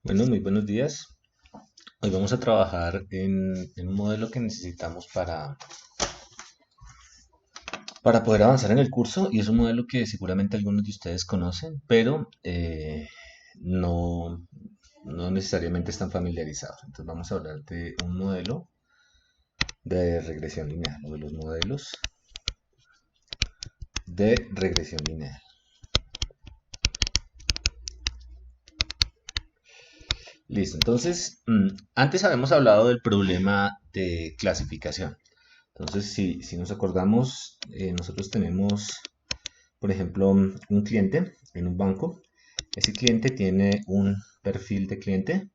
Bueno, muy buenos días. Hoy vamos a trabajar en un modelo que necesitamos para poder avanzar en el curso y es un modelo que seguramente algunos de ustedes conocen, pero no, no necesariamente están familiarizados. Entonces vamos a hablar de un modelo de regresión lineal o de los modelos de regresión lineal. Listo, entonces antes habíamos hablado del problema de clasificación. Entonces, si nos acordamos, nosotros tenemos, por ejemplo, un cliente en un banco. Ese cliente tiene un perfil de cliente.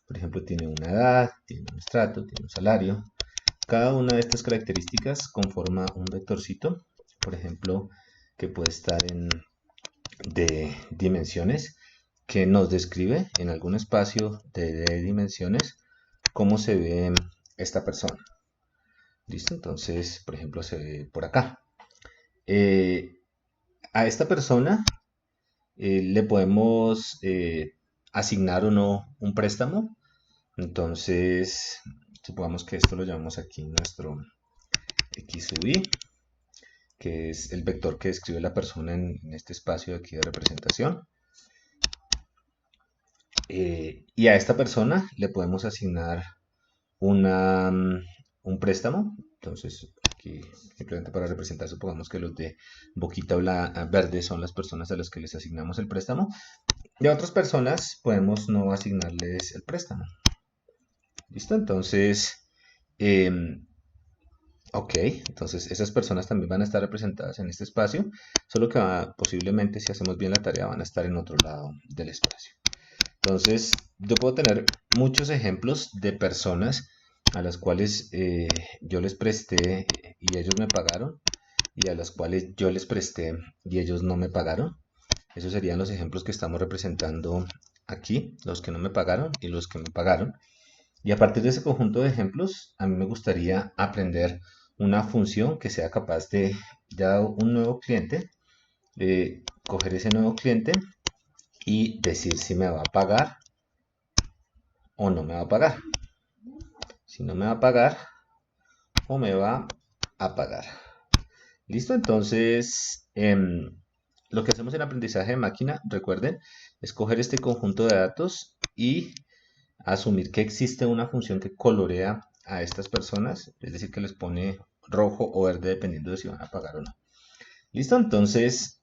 Por ejemplo, tiene una edad, tiene un estrato, tiene un salario. Cada una de estas características conforma un vectorcito, por ejemplo, que puede estar de dimensiones, que nos describe en algún espacio de dimensiones cómo se ve esta persona. ¿Listo? Entonces, por ejemplo, se ve por acá. Eh, a esta persona le podemos asignar o no un préstamo. Entonces, supongamos que esto lo llamamos aquí nuestro x sub y, que es el vector que describe la persona en este espacio aquí de representación. Y a esta persona le podemos asignar una, un préstamo. Entonces, aquí simplemente para representar, supongamos que los de boquita verde son las personas a las que les asignamos el préstamo. Y a otras personas podemos no asignarles el préstamo. ¿Listo? Entonces, eh, ok, entonces esas personas también van a estar representadas en este espacio, solo que posiblemente si hacemos bien la tarea van a estar en otro lado del espacio. Entonces, yo puedo tener muchos ejemplos de personas a las cuales yo les presté y ellos me pagaron, y a las cuales yo les presté y ellos no me pagaron. Esos serían los ejemplos que estamos representando aquí, los que no me pagaron y los que me pagaron. Y a partir de ese conjunto de ejemplos, a mí me gustaría aprender una función que sea capaz de, ya un nuevo cliente, de coger ese nuevo cliente y decir si me va a pagar o no me va a pagar. Si no me va a pagar o me va a pagar. ¿Listo? Entonces, lo que hacemos en aprendizaje de máquina, recuerden, es coger este conjunto de datos y asumir que existe una función que colorea a estas personas, es decir, que les pone rojo o verde dependiendo de si van a pagar o no. ¿Listo? Entonces,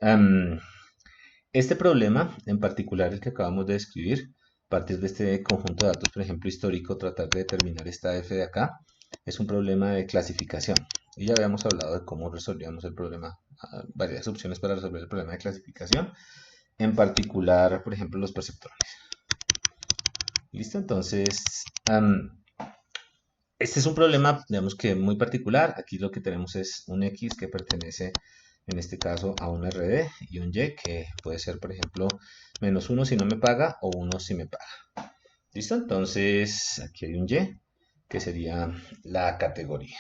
este problema en particular, el que acabamos de describir, a partir de este conjunto de datos, por ejemplo, histórico, tratar de determinar esta f de acá, es un problema de clasificación. Y ya habíamos hablado de cómo resolvíamos el problema, varias opciones para resolver el problema de clasificación, en particular, por ejemplo, los perceptores. ¿Listo? Entonces, este es un problema, digamos que muy particular. Aquí lo que tenemos es un X que pertenece, en este caso, a un RD y un Y que puede ser, por ejemplo, -1 si no me paga o 1 si me paga. ¿Listo? Entonces, aquí hay un Y que sería la categoría.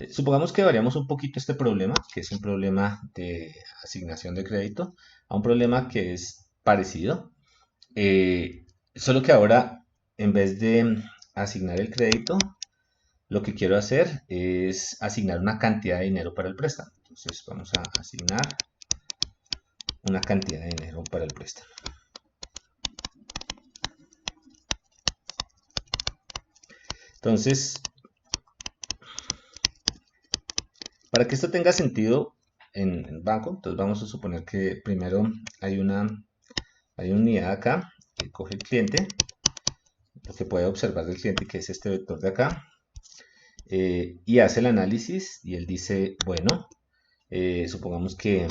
Supongamos que variamos un poquito este problema, que es un problema de asignación de crédito, a un problema que es parecido. Eh, Solo que ahora, en vez de asignar el crédito, lo que quiero hacer es asignar una cantidad de dinero para el préstamo. Entonces vamos a asignar una cantidad de dinero para el préstamo. Entonces, para que esto tenga sentido en el banco, entonces vamos a suponer que primero hay una unidad acá que coge el cliente, lo que puede observar del cliente, que es este vector de acá, y hace el análisis y él dice, bueno, supongamos que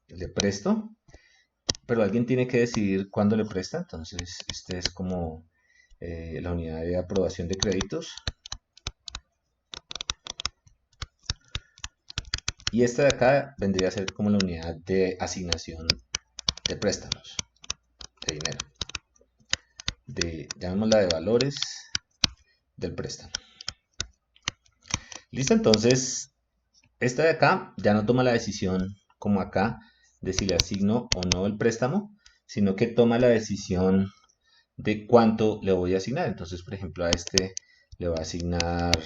le presto, pero alguien tiene que decidir cuándo le presta. Entonces, este es como la unidad de aprobación de créditos. Y esta de acá vendría a ser como la unidad de asignación de préstamos, de dinero. Llamémosla de valores del préstamo. Listo, entonces, esta de acá ya no toma la decisión como acá de si le asigno o no el préstamo, sino que toma la decisión de cuánto le voy a asignar. Entonces, por ejemplo, a este le voy a asignar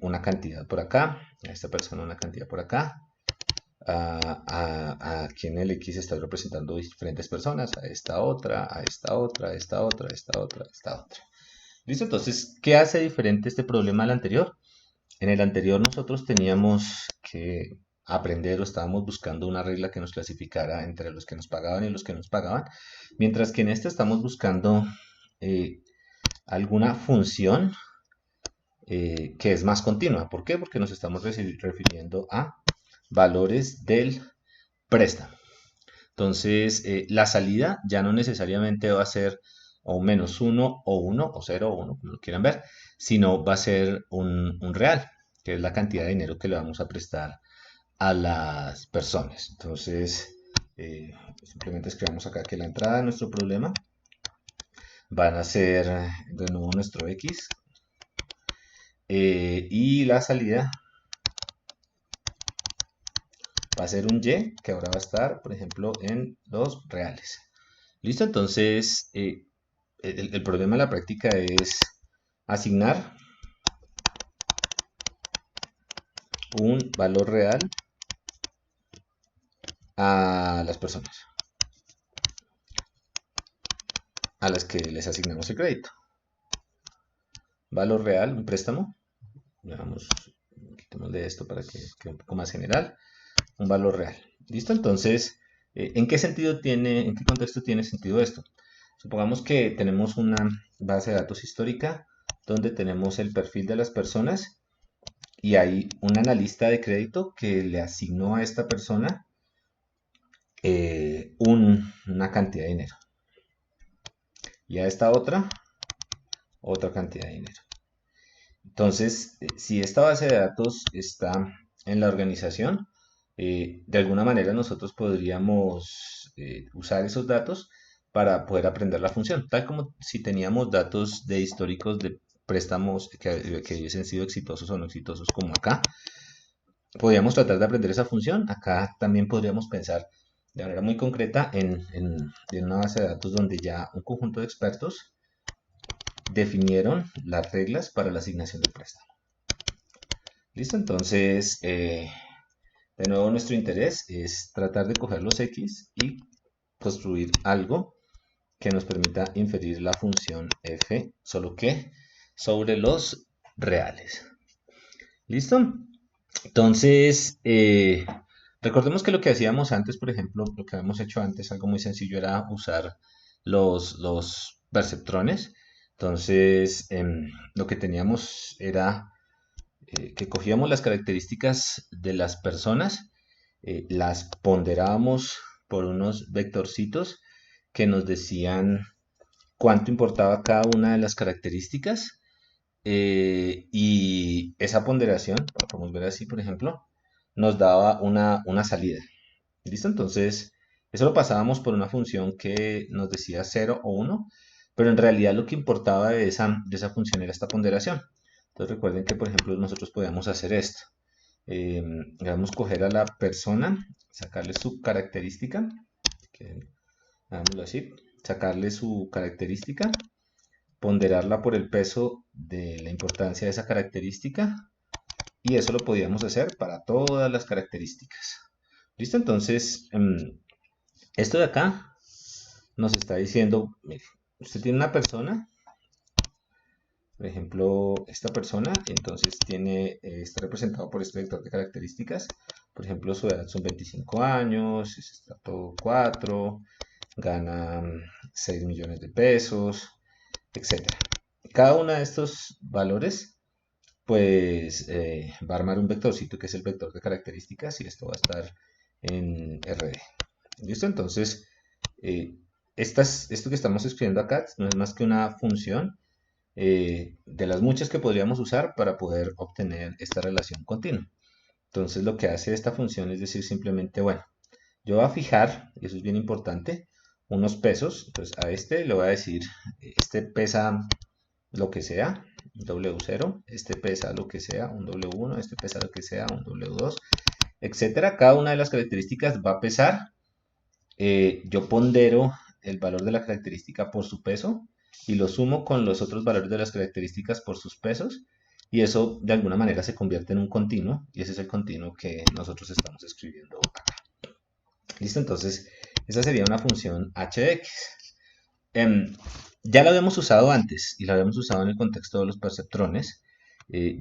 una cantidad por acá, a esta persona una cantidad por acá, aquí en el X está representando diferentes personas, a esta otra, a esta otra, a esta otra, a esta otra, a esta otra. ¿Listo? Entonces, ¿qué hace diferente este problema al anterior? En el anterior nosotros teníamos que aprender o estábamos buscando una regla que nos clasificara entre los que nos pagaban y los que nos pagaban, mientras que en este estamos buscando eh, alguna función que es más continua. ¿Por qué? Porque nos estamos refiriendo a valores del préstamo. Entonces, la salida ya no necesariamente va a ser o -1 o 1 o 0 o 1, como lo quieran ver, sino va a ser un real, que es la cantidad de dinero que le vamos a prestar a las personas. Entonces, simplemente escribamos acá que la entrada de nuestro problema van a ser de nuevo nuestro X y la salida va a ser un Y que ahora va a estar, por ejemplo, en los reales. ¿Listo? Entonces, el problema de la práctica es asignar un valor real a las personas a las que les asignamos el crédito. Valor real, un préstamo. Veamos, quitemos de esto para que quede un poco más general. Un valor real. ¿Listo? Entonces, ¿en qué sentido tiene, en qué contexto tiene sentido esto? Supongamos que tenemos una base de datos histórica donde tenemos el perfil de las personas y hay un analista de crédito que le asignó a esta persona una cantidad de dinero y a esta otra cantidad de dinero. Entonces, si esta base de datos está en la organización, de alguna manera nosotros podríamos usar esos datos para poder aprender la función, tal como si teníamos datos de históricos de préstamos que hubiesen sido exitosos o no exitosos, como acá. Podríamos tratar de aprender esa función. Acá también podríamos pensar de manera muy concreta en una base de datos donde ya un conjunto de expertos definieron las reglas para la asignación del préstamo. ¿Listo? Entonces, de nuevo nuestro interés es tratar de coger los X y construir algo que nos permita inferir la función f, solo que sobre los reales. ¿Listo? Entonces, recordemos que lo que hacíamos antes, por ejemplo, lo que habíamos hecho antes, algo muy sencillo, era usar los perceptrones. Entonces, lo que teníamos era que cogíamos las características de las personas, las ponderábamos por unos vectorcitos que nos decían cuánto importaba cada una de las características y esa ponderación, lo podemos ver así, por ejemplo, nos daba una salida. ¿Listo? Entonces, eso lo pasábamos por una función que nos decía 0 o 1, pero en realidad lo que importaba de esa función era esta ponderación. Entonces, recuerden que, por ejemplo, nosotros podíamos hacer esto. Vamos a coger a la persona, sacarle su característica, que, hagámoslo así, sacarle su característica, ponderarla por el peso de la importancia de esa característica y eso lo podíamos hacer para todas las características. ¿Listo? Entonces, esto de acá nos está diciendo, mire, usted tiene una persona, por ejemplo, esta persona, entonces está representado por este vector de características. Por ejemplo, su edad son 25 años, es estrato 4, gana 6 millones de pesos, etcétera. Cada uno de estos valores pues va a armar un vectorcito que es el vector de características y esto va a estar en RD. ¿Listo? Entonces, eh, esto que estamos escribiendo acá no es más que una función de las muchas que podríamos usar para poder obtener esta relación continua. Entonces, lo que hace esta función es decir simplemente, bueno, yo voy a fijar, y eso es bien importante, unos pesos. Entonces, a este le voy a decir, este pesa lo que sea, un W0, este pesa lo que sea, un W1, este pesa lo que sea, un W2, etcétera. Cada una de las características va a pesar. Yo pondero el valor de la característica por su peso y lo sumo con los otros valores de las características por sus pesos, y eso de alguna manera se convierte en un continuo, y ese es el continuo que nosotros estamos escribiendo acá. ¿Listo? Entonces, esa sería una función h de x. Em, ya la habíamos usado antes y la habíamos usado en el contexto de los perceptrones.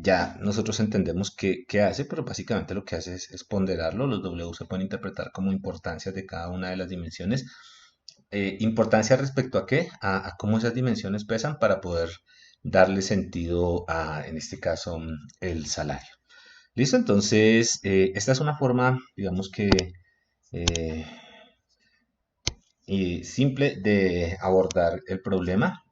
Ya nosotros entendemos qué hace, pero básicamente lo que hace es ponderarlo. Los W se pueden interpretar como importancias de cada una de las dimensiones. ¿Importancia respecto a qué? A cómo esas dimensiones pesan para poder darle sentido a, en este caso, el salario. ¿Listo? Entonces, esta es una forma, digamos que eh, simple de abordar el problema.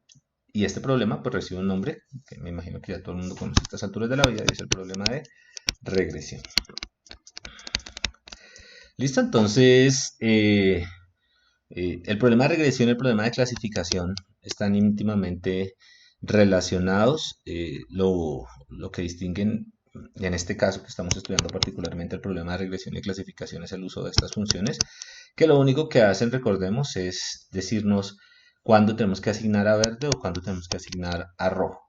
Y este problema pues recibe un nombre que me imagino que ya todo el mundo conoce a estas alturas de la vida, y es el problema de regresión. Listo, entonces el problema de regresión y el problema de clasificación están íntimamente relacionados. Lo que distinguen en este caso que estamos estudiando particularmente el problema de regresión y clasificación es el uso de estas funciones, que lo único que hacen, recordemos, es decirnos cuándo tenemos que asignar a verde o cuándo tenemos que asignar a rojo.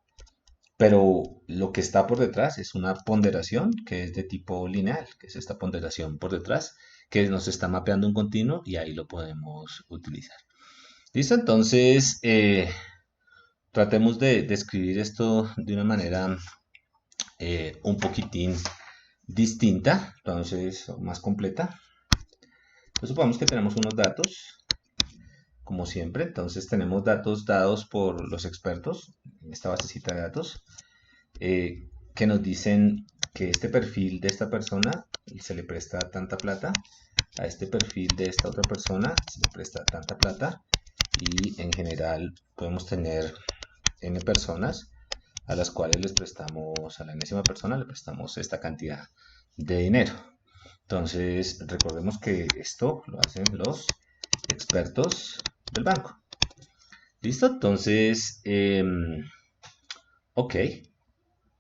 Pero lo que está por detrás es una ponderación que es de tipo lineal, que es esta ponderación por detrás, que nos está mapeando un continuo y ahí lo podemos utilizar. ¿Listo? Entonces, tratemos de escribir esto de una manera un poquitín distinta, entonces más completa. Entonces, supongamos que tenemos unos datos, como siempre. Entonces, tenemos datos dados por los expertos en esta basecita de datos, que nos dicen que este perfil de esta persona se le presta tanta plata, a este perfil de esta otra persona se le presta tanta plata, y en general podemos tener n personas a las cuales les prestamos, a la enésima persona le prestamos esta cantidad de dinero. Entonces recordemos que esto lo hacen los expertos del banco. ¿Listo? Entonces, ok.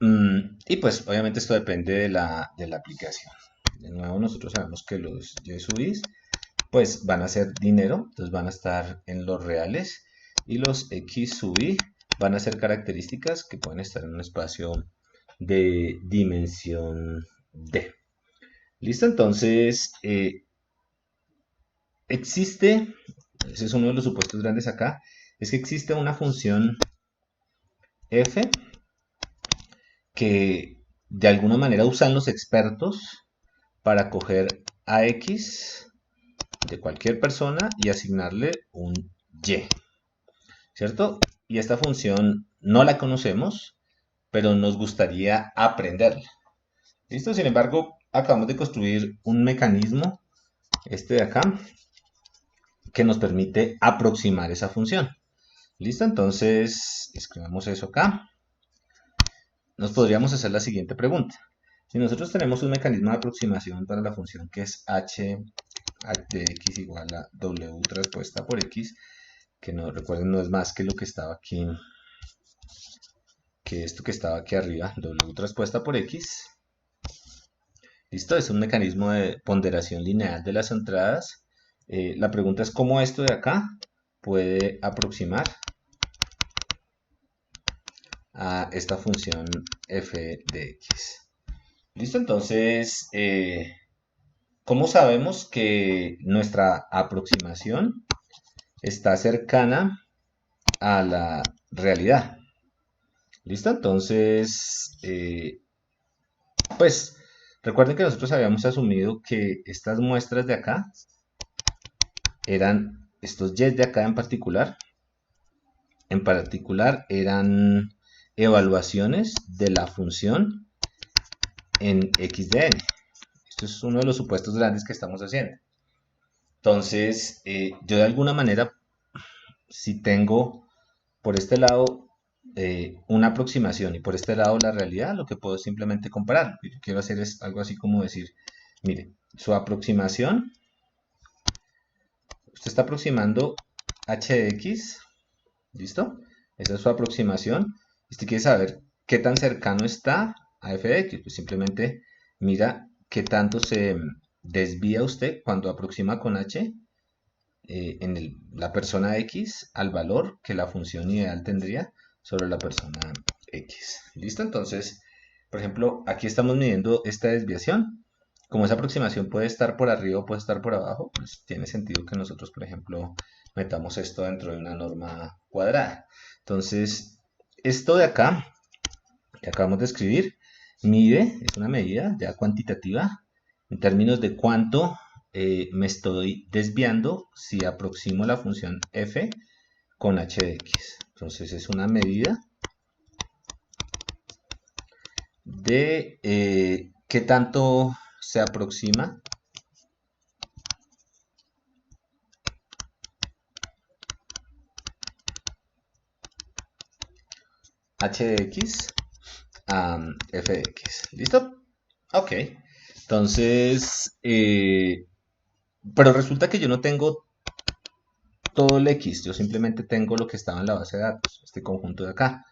Y pues obviamente esto depende de la aplicación. De nuevo, nosotros sabemos que los Y sub i pues van a ser dinero, entonces van a estar en los reales, y los X sub i van a ser características que pueden estar en un espacio de dimensión D. ¿Listo? Entonces, existe, ese es uno de los supuestos grandes acá, es que existe una función f que de alguna manera usan los expertos para coger a x de cualquier persona y asignarle un y, ¿cierto? Y esta función no la conocemos, pero nos gustaría aprenderla. ¿Listo? Sin embargo, acabamos de construir un mecanismo, este de acá, que nos permite aproximar esa función. ¿Listo? Entonces, escribamos eso acá. Nos podríamos hacer la siguiente pregunta. Si nosotros tenemos un mecanismo de aproximación para la función que es h de x igual a w transpuesta por x, que no recuerden no es más que lo que estaba aquí, que esto que estaba aquí arriba, w transpuesta por x. Listo, es un mecanismo de ponderación lineal de las entradas. La pregunta es cómo esto de acá puede aproximar a esta función f de x. Listo, entonces, ¿cómo sabemos que nuestra aproximación está cercana a la realidad? ¿Listo? Entonces, pues recuerden que nosotros habíamos asumido que estas muestras de acá eran, estos y de acá en particular eran evaluaciones de la función en x de n. Esto es uno de los supuestos grandes que estamos haciendo. Entonces, yo de alguna manera, si tengo por este lado una aproximación y por este lado la realidad, lo que puedo es simplemente comparar. Lo que yo quiero hacer es algo así como decir, mire, su aproximación, usted está aproximando h de x, ¿listo? Esa es su aproximación. Usted quiere saber qué tan cercano está a f de x, pues simplemente mira qué tanto se desvía usted cuando aproxima con h la persona X al valor que la función ideal tendría sobre la persona X. ¿Listo? Entonces, por ejemplo, aquí estamos midiendo esta desviación. Como esa aproximación puede estar por arriba o puede estar por abajo, pues tiene sentido que nosotros, por ejemplo, metamos esto dentro de una norma cuadrada. Entonces, esto de acá, que acabamos de escribir, mide, es una medida ya cuantitativa, en términos de cuánto me estoy desviando si aproximo la función f con h de x. Entonces, es una medida de qué tanto se aproxima h de x a f de x. ¿Listo? Ok. Entonces, pero resulta que yo no tengo todo el x, yo simplemente tengo lo que estaba en la base de datos, este conjunto de acá.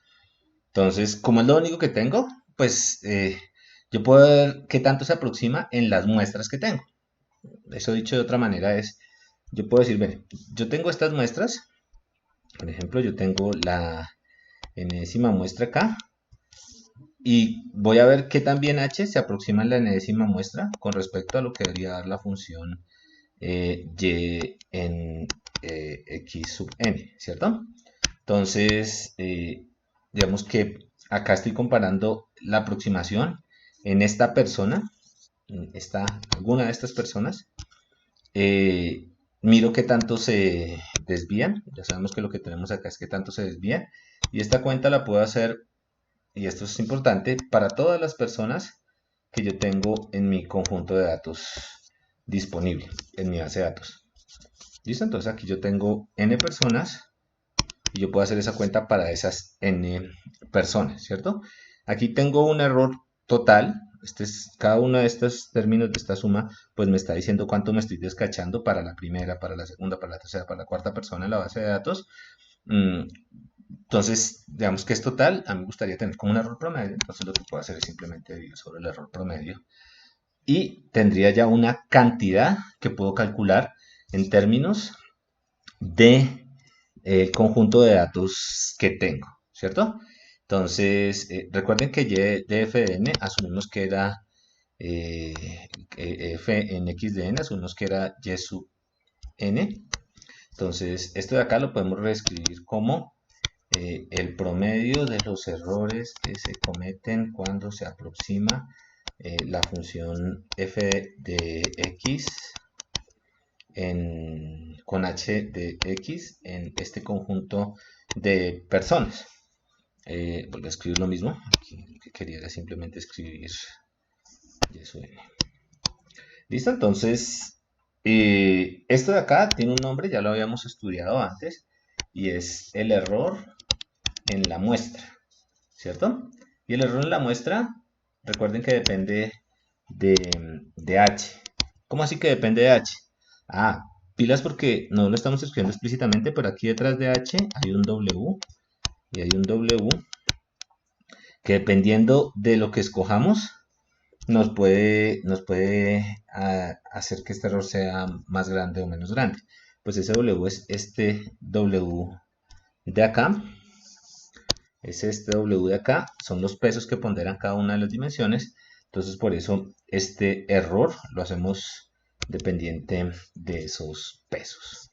Entonces, como es lo único que tengo, pues yo puedo ver qué tanto se aproxima en las muestras que tengo. Eso dicho de otra manera es, yo puedo decir, ven, yo tengo estas muestras, por ejemplo, yo tengo la enésima muestra acá, y voy a ver qué tan bien h se aproxima en la enésima muestra con respecto a lo que debería dar la función y en x sub n, ¿cierto? Entonces, digamos que acá estoy comparando la aproximación en esta persona, alguna de estas personas, miro qué tanto se desvían, ya sabemos que lo que tenemos acá es qué tanto se desvían, y esta cuenta la puedo hacer, y esto es importante, para todas las personas que yo tengo en mi conjunto de datos disponible, en mi base de datos. ¿Listo? Entonces aquí yo tengo n personas y yo puedo hacer esa cuenta para esas n personas, ¿cierto? Aquí tengo un error total. Cada uno de estos términos de esta suma, pues me está diciendo cuánto me estoy descachando para la primera, para la segunda, para la tercera, para la cuarta persona en la base de datos. Entonces, digamos que es total. A mí me gustaría tener como un error promedio. Entonces lo que puedo hacer es simplemente dividir sobre el error promedio. Y tendría ya una cantidad que puedo calcular en términos de el conjunto de datos que tengo, ¿cierto? Entonces, recuerden que y de f de n asumimos que era eh, f en x de n, asumimos que era y sub n. Entonces, esto de acá lo podemos reescribir como el promedio de los errores que se cometen cuando se aproxima la función f de x con h de x en este conjunto de personas. Vuelvo a escribir lo mismo. Aquí lo que quería era simplemente escribir y sub n. ¿Listo? Entonces, esto de acá tiene un nombre, ya lo habíamos estudiado antes, y es el error en la muestra, ¿cierto? Y el error en la muestra, recuerden que depende de h. ¿Cómo así que depende de h? Ah, pilas porque no lo estamos escribiendo explícitamente, pero aquí detrás de h hay un w y hay un w que dependiendo de lo que escojamos nos puede hacer que este error sea más grande o menos grande. Pues ese w es este w de acá, es este w de acá, son los pesos que ponderan cada una de las dimensiones. Entonces por eso este error lo hacemos dependiente de esos pesos.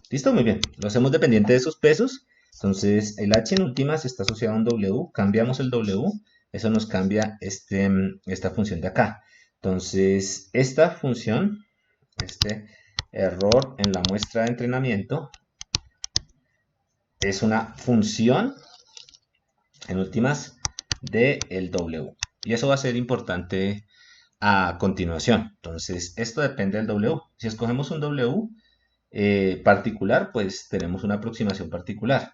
¿Listo? Muy bien. Lo hacemos dependiente de esos pesos. Entonces el h en últimas está asociado a un w. Cambiamos el w. Eso nos cambia esta función de acá. Entonces esta función, este error en la muestra de entrenamiento, es una función en últimas del w. Y eso va a ser importante a continuación. Entonces esto depende del w. Si escogemos un w particular, pues tenemos una aproximación particular.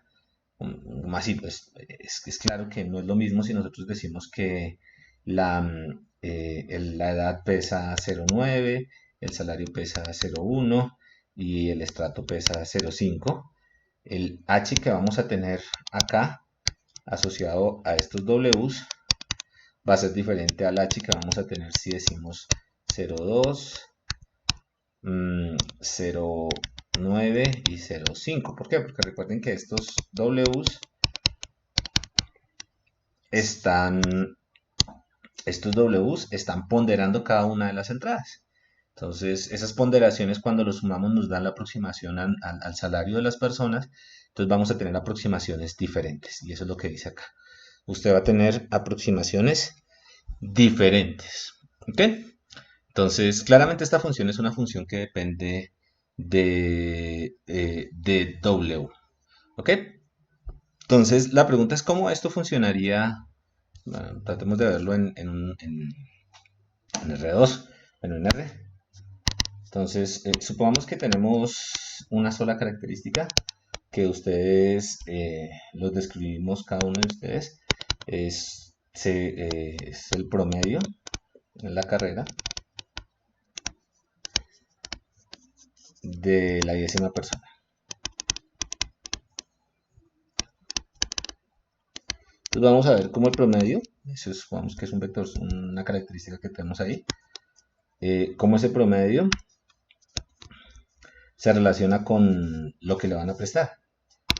Así, pues es claro que no es lo mismo si nosotros decimos que la edad pesa 0,9, el salario pesa 0,1 y el estrato pesa 0,5. El h que vamos a tener acá asociado a estos w's va a ser diferente al h que vamos a tener si decimos 0,2, 0,1 9 y 0,5. ¿Por qué? Porque recuerden que estos Ws están, estos Ws están ponderando cada una de las entradas. Entonces, esas ponderaciones cuando los sumamos nos dan la aproximación al salario de las personas. Entonces vamos a tener aproximaciones diferentes. Y eso es lo que dice acá. Usted va a tener aproximaciones diferentes. ¿Ok? Entonces, claramente esta función es una función que depende de W. ¿Ok? Entonces, la pregunta es cómo esto funcionaría. Bueno, tratemos de verlo en R2, bueno, en R. Entonces, supongamos que tenemos una sola característica que ustedes los describimos, cada uno de ustedes, es el promedio en la carrera de la 10ª persona. Entonces vamos a ver cómo el promedio, eso es, supongamos que es un vector, una característica que tenemos ahí, cómo ese promedio se relaciona con lo que le van a prestar.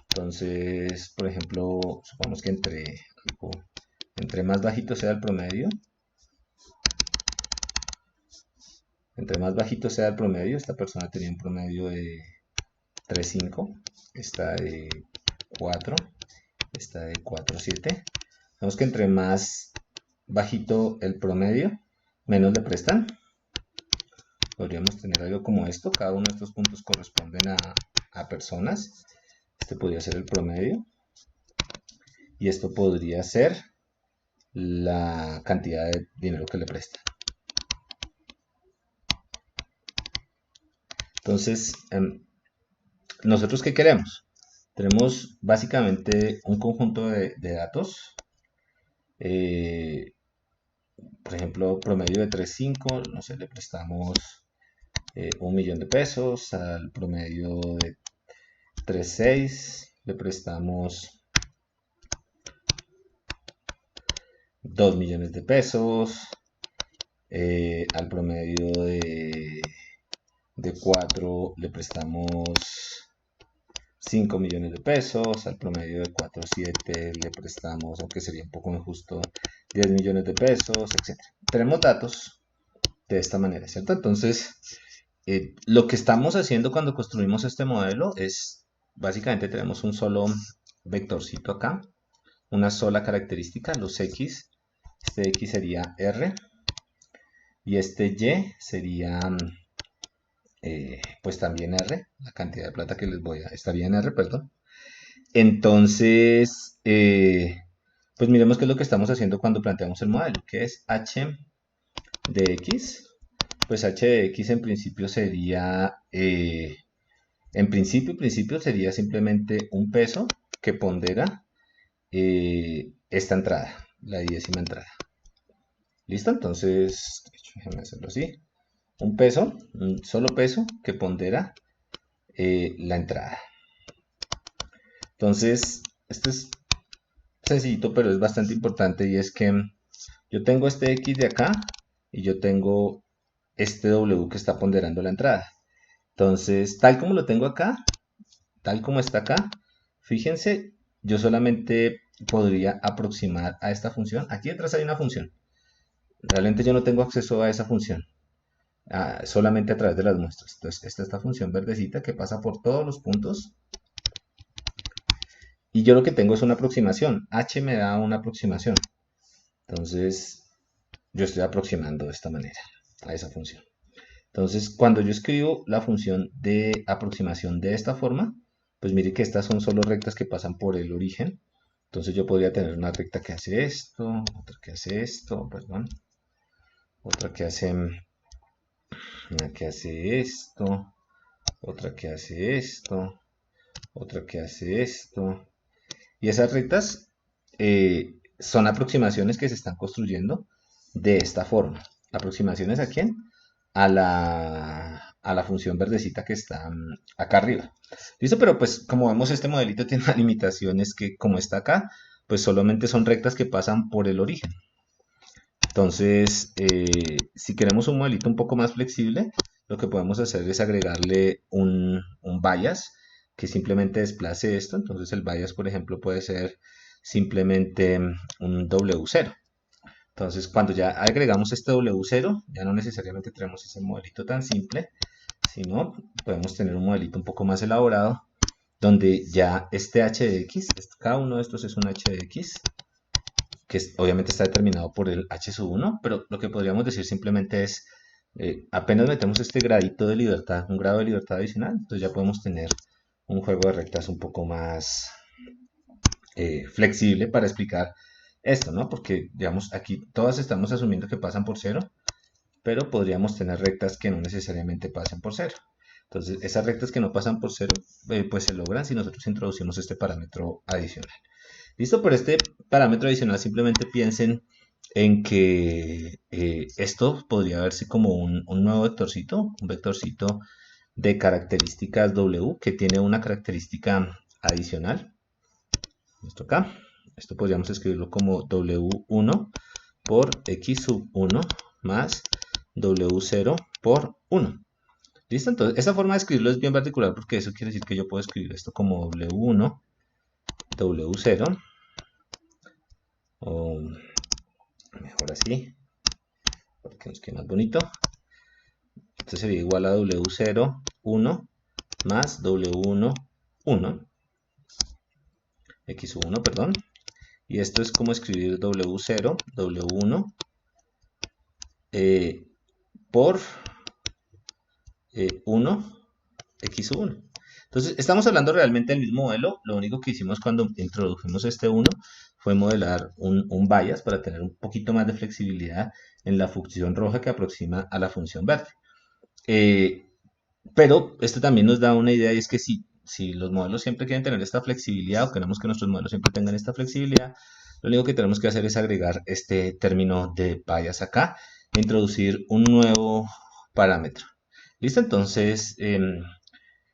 Entonces, por ejemplo, supongamos que entre más bajito sea el promedio, esta persona tenía un promedio de 3,5, esta de 4, esta de 4,7. Vemos que entre más bajito el promedio, menos le prestan. Podríamos tener algo como esto. Cada uno de estos puntos corresponden a personas. Este podría ser el promedio. Y esto podría ser la cantidad de dinero que le prestan. Entonces, ¿nosotros qué queremos? Tenemos básicamente un conjunto de datos. Por ejemplo, promedio de 3,5, no sé, le prestamos 1 millón de pesos. Al promedio de 3,6 le prestamos 2 millones de pesos. Al promedio de 4 le prestamos 5 millones de pesos. Al promedio de 4,7 le prestamos, aunque sería un poco injusto, 10 millones de pesos, etc. Tenemos datos de esta manera, ¿cierto? Entonces, lo que estamos haciendo cuando construimos este modelo es, básicamente tenemos un solo vectorcito acá, una sola característica, los X. Este X sería R y este Y sería pues también R, la cantidad de plata que les voy a... estaría en R, perdón. Entonces, pues miremos qué es lo que estamos haciendo cuando planteamos el modelo, que es H de X. Pues H de X en principio sería, principio sería simplemente un peso que pondera esta entrada, la 10ª entrada. ¿Listo? Entonces, déjenme hacerlo así. Un solo peso que pondera la entrada. Entonces, esto es sencillito, pero es bastante importante, y es que yo tengo este X de acá y yo tengo este W que está ponderando la entrada. Entonces, tal como lo tengo acá, tal como está acá, fíjense, yo solamente podría aproximar a esta función. Aquí detrás hay una función. Realmente yo no tengo acceso a esa función, solamente a través de las muestras. Entonces, esta función verdecita que pasa por todos los puntos. Y yo lo que tengo es una aproximación. H me da una aproximación. Entonces, yo estoy aproximando de esta manera a esa función. Entonces, cuando yo escribo la función de aproximación de esta forma, pues mire que estas son solo rectas que pasan por el origen. Entonces yo podría tener una recta que hace esto, otra que hace esto, perdón, otra que hace, una que hace esto, otra que hace esto, otra que hace esto. Y esas rectas son aproximaciones que se están construyendo de esta forma. ¿Aproximaciones a quién? A la función verdecita que está acá arriba. ¿Listo? Pero pues como vemos, este modelito tiene una limitación, es que como está acá, pues solamente son rectas que pasan por el origen. Entonces, si queremos un modelito un poco más flexible, lo que podemos hacer es agregarle un bias que simplemente desplace esto. Entonces el bias, por ejemplo, puede ser simplemente un W0. Entonces, cuando ya agregamos este W0, ya no necesariamente tenemos ese modelito tan simple, sino podemos tener un modelito un poco más elaborado, donde ya este h de x, cada uno de estos es un h de x, que obviamente está determinado por el h sub 1, pero lo que podríamos decir simplemente es, apenas metemos este gradito de libertad, un grado de libertad adicional, entonces ya podemos tener un juego de rectas un poco más flexible para explicar esto, ¿no? Porque, digamos, aquí todas estamos asumiendo que pasan por cero, pero podríamos tener rectas que no necesariamente pasen por cero. Entonces, esas rectas que no pasan por cero, pues se logran si nosotros introducimos este parámetro adicional. Listo, por este parámetro adicional simplemente piensen en que esto podría verse como un nuevo vectorcito, un vectorcito de características W que tiene una característica adicional. Esto acá, esto podríamos escribirlo como W1 por X sub 1 más W0 por 1. ¿Listo? Entonces, esta forma de escribirlo es bien particular porque eso quiere decir que yo puedo escribir esto como W1, W0, o mejor así, porque nos queda más bonito. Esto sería igual a W0, 1 más W1, 1, X1, perdón. Y esto es como escribir W0, W1 por 1, X1. Entonces, estamos hablando realmente del mismo modelo. Lo único que hicimos cuando introdujimos este 1 fue modelar un bias para tener un poquito más de flexibilidad en la función roja que aproxima a la función verde. Pero esto también nos da una idea y es que si los modelos siempre quieren tener esta flexibilidad o queremos que nuestros modelos siempre tengan esta flexibilidad, lo único que tenemos que hacer es agregar este término de bias acá e introducir un nuevo parámetro. ¿Listo? Entonces,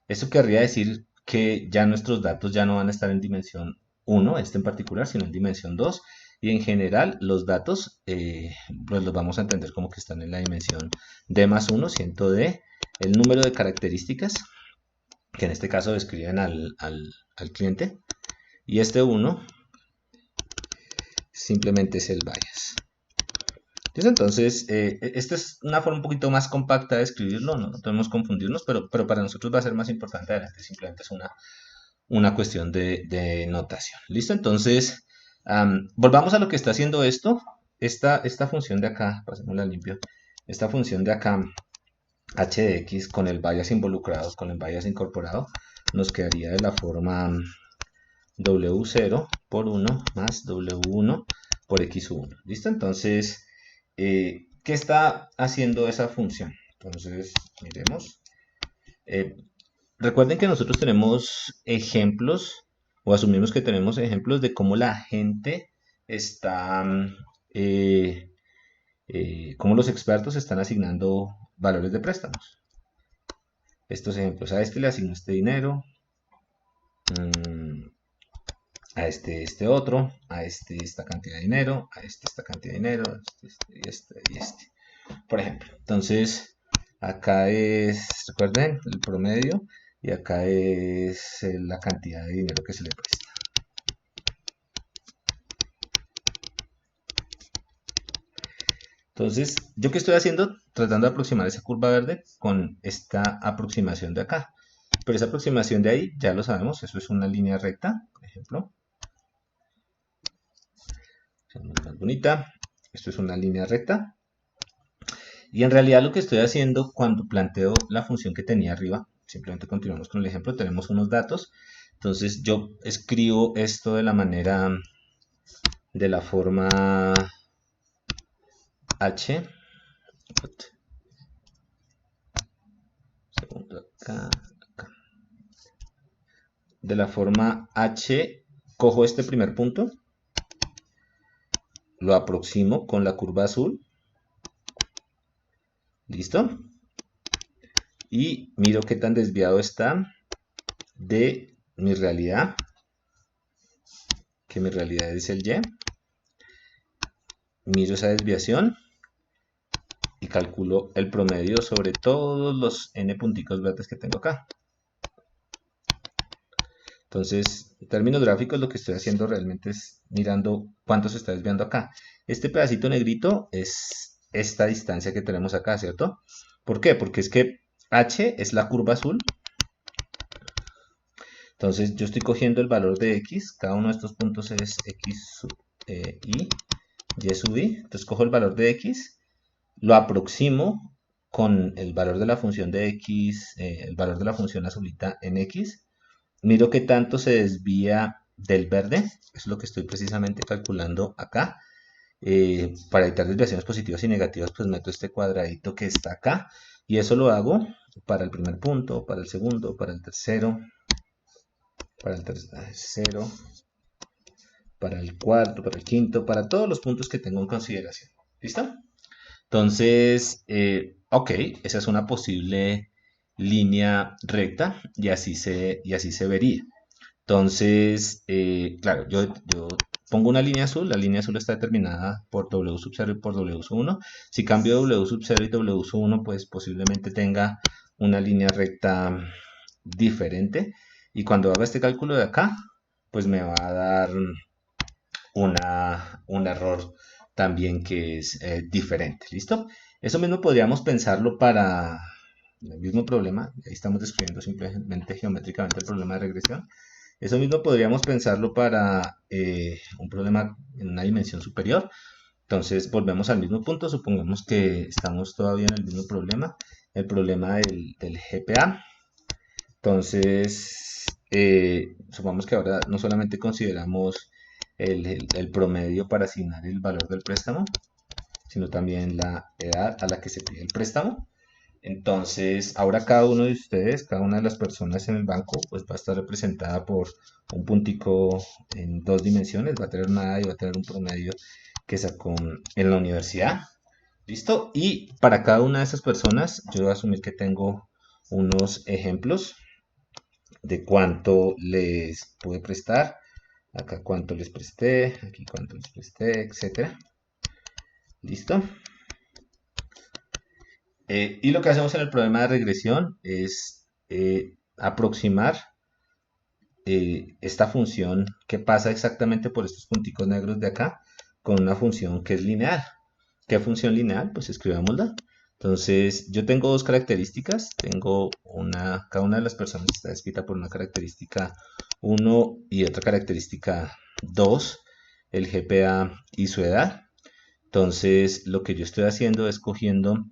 eso querría decir que ya nuestros datos ya no van a estar en dimensión 1, este en particular, sino en dimensión 2. Y en general los datos pues los vamos a entender como que están en la dimensión d más 1, siendo d el número de características que en este caso describen al cliente. Y este 1 simplemente es el bias. Entonces, esta es una forma un poquito más compacta de escribirlo, no podemos confundirnos, pero para nosotros va a ser más importante adelante, simplemente es una cuestión de notación. ¿Listo? Entonces, volvamos a lo que está haciendo esto. Esta función de acá, pasémosla limpio, esta función de acá, h de x con el bias involucrado, con el bias incorporado, nos quedaría de la forma W0 por 1 más W1 por X1. ¿Listo? Entonces, ¿qué está haciendo esa función? Entonces, miremos. Recuerden que nosotros tenemos ejemplos, o asumimos que tenemos ejemplos de cómo la gente está, eh, cómo los expertos están asignando valores de préstamos. Estos ejemplos, a este le asigno este dinero, a este otro, a este esta cantidad de dinero, a este esta cantidad de dinero, y este. Por ejemplo, entonces acá es, recuerden, el promedio y acá es la cantidad de dinero que se le presta. Entonces, ¿yo qué estoy haciendo? Tratando de aproximar esa curva verde con esta aproximación de acá. Pero esa aproximación de ahí, ya lo sabemos, eso es una línea recta, por ejemplo. Más bonita. Esto es una línea recta. Y en realidad lo que estoy haciendo cuando planteo la función que tenía arriba, simplemente continuamos con el ejemplo, tenemos unos datos. Entonces yo escribo esto de la manera, de la forma h, segundo acá, de la forma h, cojo este primer punto, lo aproximo con la curva azul, ¿listo? Y miro qué tan desviado está de mi realidad, que mi realidad es el y, miro esa desviación y calculo el promedio sobre todos los n punticos verdes que tengo acá. Entonces, en términos gráficos, lo que estoy haciendo realmente es mirando cuánto se está desviando acá. Este pedacito negrito es esta distancia que tenemos acá, ¿cierto? ¿Por qué? Porque es que h es la curva azul. Entonces, yo estoy cogiendo el valor de x. Cada uno de estos puntos es x sub y sub i. Entonces, cojo el valor de x, lo aproximo con el valor de la función de x, el valor de la función azulita en x. Miro qué tanto se desvía del verde, eso es lo que estoy precisamente calculando acá. Para evitar desviaciones positivas y negativas, pues meto este cuadradito que está acá, y eso lo hago para el primer punto, para el segundo, para el tercero, para el cuarto, para el quinto, para todos los puntos que tengo en consideración. ¿Listo? Entonces, ok, esa es una posible línea recta y así se vería. Entonces, claro, yo pongo una línea azul, la línea azul está determinada por W sub 0 y por W sub 1. Si cambio W sub 0 y W sub 1, pues posiblemente tenga una línea recta diferente. Y cuando haga este cálculo de acá, pues me va a dar un error también que es diferente. ¿Listo? Eso mismo podríamos pensarlo para el mismo problema. Ahí estamos describiendo simplemente geométricamente el problema de regresión. Eso mismo podríamos pensarlo para un problema en una dimensión superior. Entonces volvemos al mismo punto. Supongamos que estamos todavía en el mismo problema, el problema del GPA. Entonces, supongamos que ahora no solamente consideramos el promedio para asignar el valor del préstamo, sino también la edad a la que se pide el préstamo. Entonces, ahora cada uno de ustedes, cada una de las personas en el banco, pues va a estar representada por un puntico en dos dimensiones, va a tener una edad y va a tener un promedio que sacó en la universidad. ¿Listo? Y para cada una de esas personas, yo voy a asumir que tengo unos ejemplos de cuánto les pude prestar, acá cuánto les presté, aquí cuánto les presté, etcétera. ¿Listo? Y lo que hacemos en el problema de regresión es aproximar esta función que pasa exactamente por estos punticos negros de acá con una función que es lineal. ¿Qué función lineal? Pues escribámosla. Entonces, yo tengo dos características. Tengo cada una de las personas está descrita por una característica 1 y otra característica 2, el GPA y su edad. Entonces, lo que yo estoy haciendo es cogiendo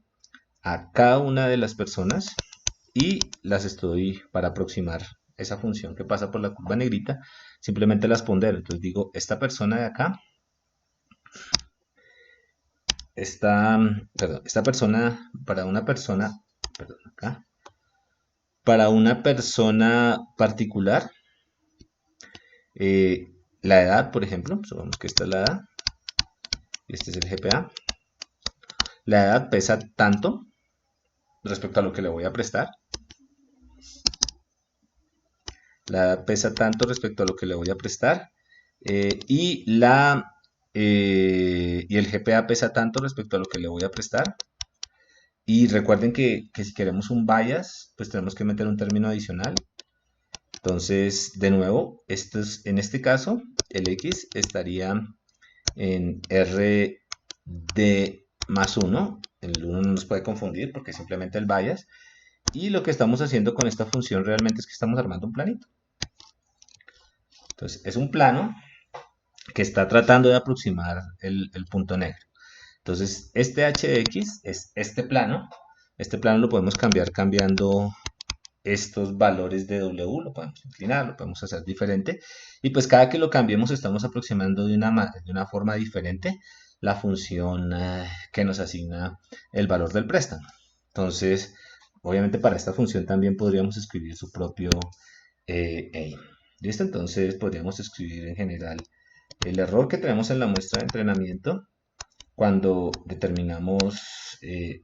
a cada una de las personas y las estoy para aproximar esa función que pasa por la curva negrita, simplemente las pondero. Entonces digo, esta persona de acá, esta persona, perdón, acá, para una persona particular, la edad, por ejemplo, supongamos que esta es la edad, y este es el GPA, la edad pesa tanto respecto a lo que le voy a prestar, la edad pesa tanto respecto a lo que le voy a prestar, y y el GPA pesa tanto respecto a lo que le voy a prestar. Y recuerden que si queremos un bias, pues tenemos que meter un término adicional. Entonces, de nuevo, en este caso, el X estaría en RD más 1. El 1 no nos puede confundir porque es simplemente el bias. Y lo que estamos haciendo con esta función realmente es que estamos armando un planito. Entonces, es un plano que está tratando de aproximar el punto negro. Entonces, este h de x es este plano. Este plano lo podemos cambiar cambiando estos valores de W, lo podemos inclinar, lo podemos hacer diferente. Y pues cada que lo cambiemos estamos aproximando de una forma diferente la función que nos asigna el valor del préstamo. Entonces, obviamente para esta función también podríamos escribir su propio aim. ¿Listo? Entonces podríamos escribir en general el error que tenemos en la muestra de entrenamiento cuando determinamos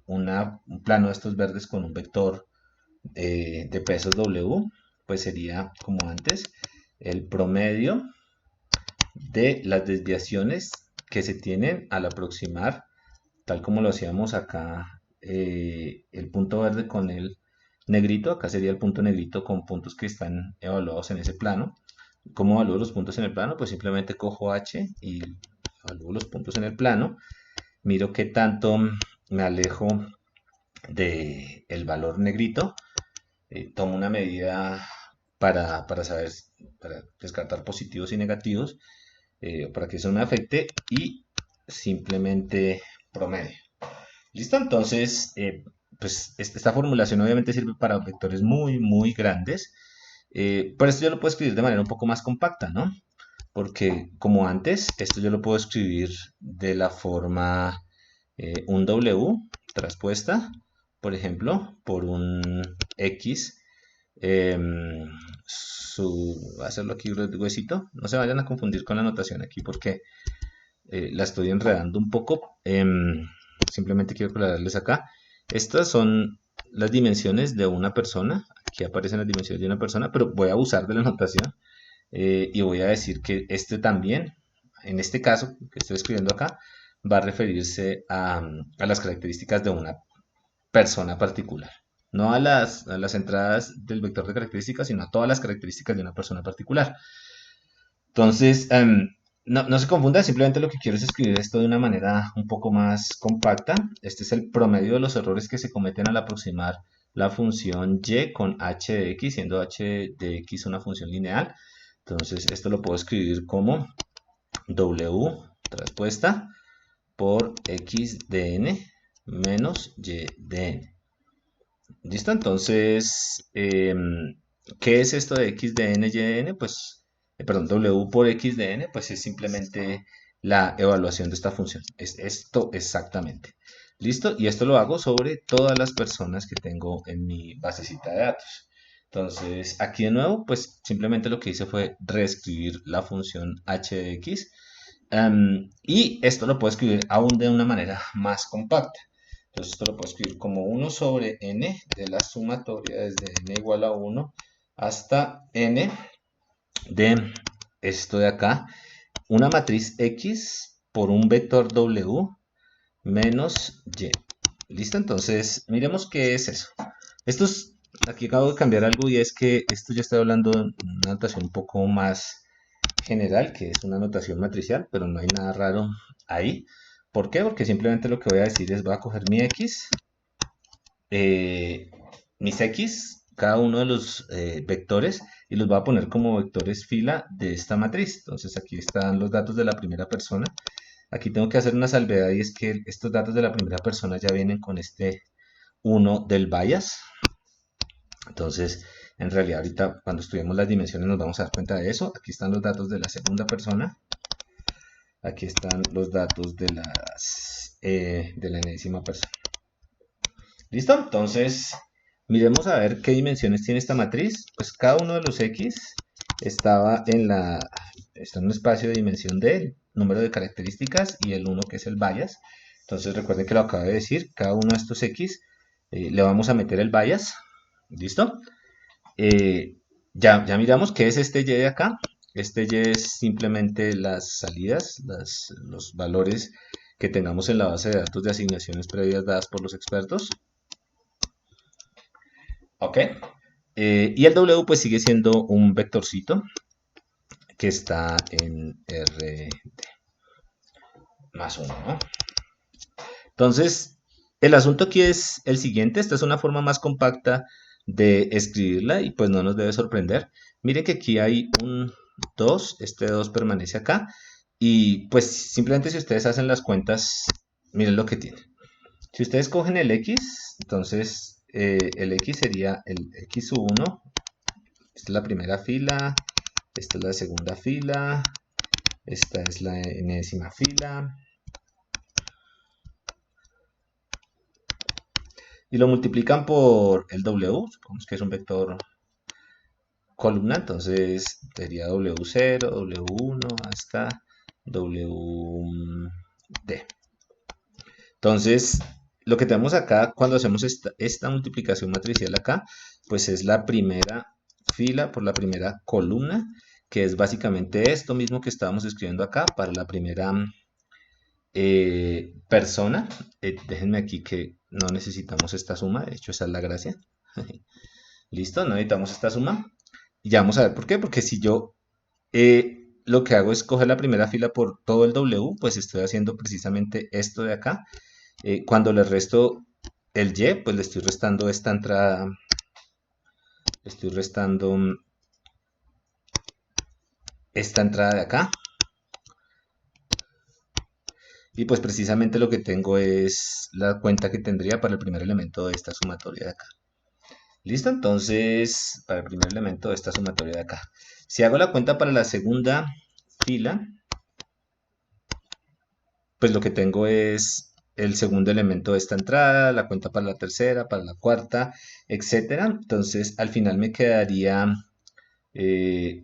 un plano de estos verdes con un vector de pesos W, pues sería como antes el promedio de las desviaciones que se tienen al aproximar, tal como lo hacíamos acá el punto verde con el negrito, acá sería el punto negrito con puntos que están evaluados en ese plano. ¿Cómo evalúo los puntos en el plano? Pues simplemente cojo H y evalúo los puntos en el plano, miro qué tanto me alejo del valor negrito, tomo una medida para saber, para descartar positivos y negativos, para que eso no me afecte y simplemente promedio. ¿Listo? Entonces, pues esta formulación obviamente sirve para vectores muy grandes, pero esto yo lo puedo escribir de manera un poco más compacta, ¿no? Porque como antes, esto yo lo puedo escribir de la forma un W traspuesta, por ejemplo, por un X, voy a hacerlo aquí huesito, no se vayan a confundir con la notación aquí porque la estoy enredando un poco, simplemente quiero aclararles acá, estas son las dimensiones de una persona, aquí aparecen las dimensiones de una persona, pero voy a abusar de la notación y voy a decir que este también, en este caso que estoy escribiendo acá, va a referirse a las características de una persona particular. No a las entradas del vector de características, sino a todas las características de una persona particular. Entonces, no se confunda, simplemente lo que quiero es escribir esto de una manera un poco más compacta. Este es el promedio de los errores que se cometen al aproximar la función y con h de x, siendo h de x una función lineal. Entonces, esto lo puedo escribir como w traspuesta por x de n menos y de n. ¿Listo? Entonces, ¿qué es esto de x de n, y de n? Pues, perdón, w por x de n, pues es simplemente la evaluación de esta función. Es esto exactamente. ¿Listo? Y esto lo hago sobre todas las personas que tengo en mi basecita de datos. Entonces, aquí de nuevo, pues simplemente lo que hice fue reescribir la función h de x. Y esto lo puedo escribir aún de una manera más compacta. Entonces esto lo puedo escribir como 1 sobre n de la sumatoria desde n igual a 1 hasta n de esto de acá, una matriz x por un vector w menos y. ¿Listo? Entonces, miremos qué es eso. Esto es, aquí acabo de cambiar algo y es que esto ya estoy hablando de una notación un poco más general, que es una notación matricial, pero no hay nada raro ahí. ¿Por qué? Porque simplemente lo que voy a decir es voy a coger mi x, mis x, cada uno de los vectores, y los voy a poner como vectores fila de esta matriz. Entonces aquí están los datos de la primera persona. Aquí tengo que hacer una salvedad y es que estos datos de la primera persona ya vienen con este 1 del bias. Entonces, en realidad ahorita cuando estudiemos las dimensiones nos vamos a dar cuenta de eso. Aquí están los datos de la segunda persona. Aquí están los datos de la enésima persona. ¿Listo? Entonces, miremos a ver qué dimensiones tiene esta matriz. Pues cada uno de los x está en un espacio de dimensión de número de características y el 1 que es el bias. Entonces recuerden que lo acabo de decir, cada uno de estos x le vamos a meter el bias. ¿Listo? Ya miramos qué es este y de acá. Este y es simplemente las salidas, los valores que tengamos en la base de datos de asignaciones previas dadas por los expertos. Ok. Y el W pues sigue siendo un vectorcito que está en RD más 1, ¿no? Entonces, el asunto aquí es el siguiente. Esta es una forma más compacta de escribirla y pues no nos debe sorprender. Miren que aquí hay un 2, este 2 permanece acá. Y pues simplemente si ustedes hacen las cuentas, miren lo que tiene. Si ustedes cogen el X, entonces el X sería el X1. Esta es la primera fila, esta es la segunda fila, esta es la enésima fila. Y lo multiplican por el W, supongamos que es un vector columna, entonces sería W0, W1 hasta WD. Entonces, lo que tenemos acá cuando hacemos esta multiplicación matricial acá, pues es la primera fila por la primera columna, que es básicamente esto mismo que estábamos escribiendo acá para la primera persona. Déjenme aquí que no necesitamos esta suma, de hecho esa es la gracia. Listo, no necesitamos esta suma. Y ya vamos a ver por qué, porque si yo lo que hago es coger la primera fila por todo el W, pues estoy haciendo precisamente esto de acá. Cuando le resto el Y, pues le estoy restando esta entrada, le estoy restando esta entrada de acá. Y pues precisamente lo que tengo es la cuenta que tendría para el primer elemento de esta sumatoria de acá. ¿Listo? Entonces, para el primer elemento de esta sumatoria de acá. Si hago la cuenta para la segunda fila, pues lo que tengo es el segundo elemento de esta entrada, la cuenta para la tercera, para la cuarta, etcétera. Entonces, al final me quedaría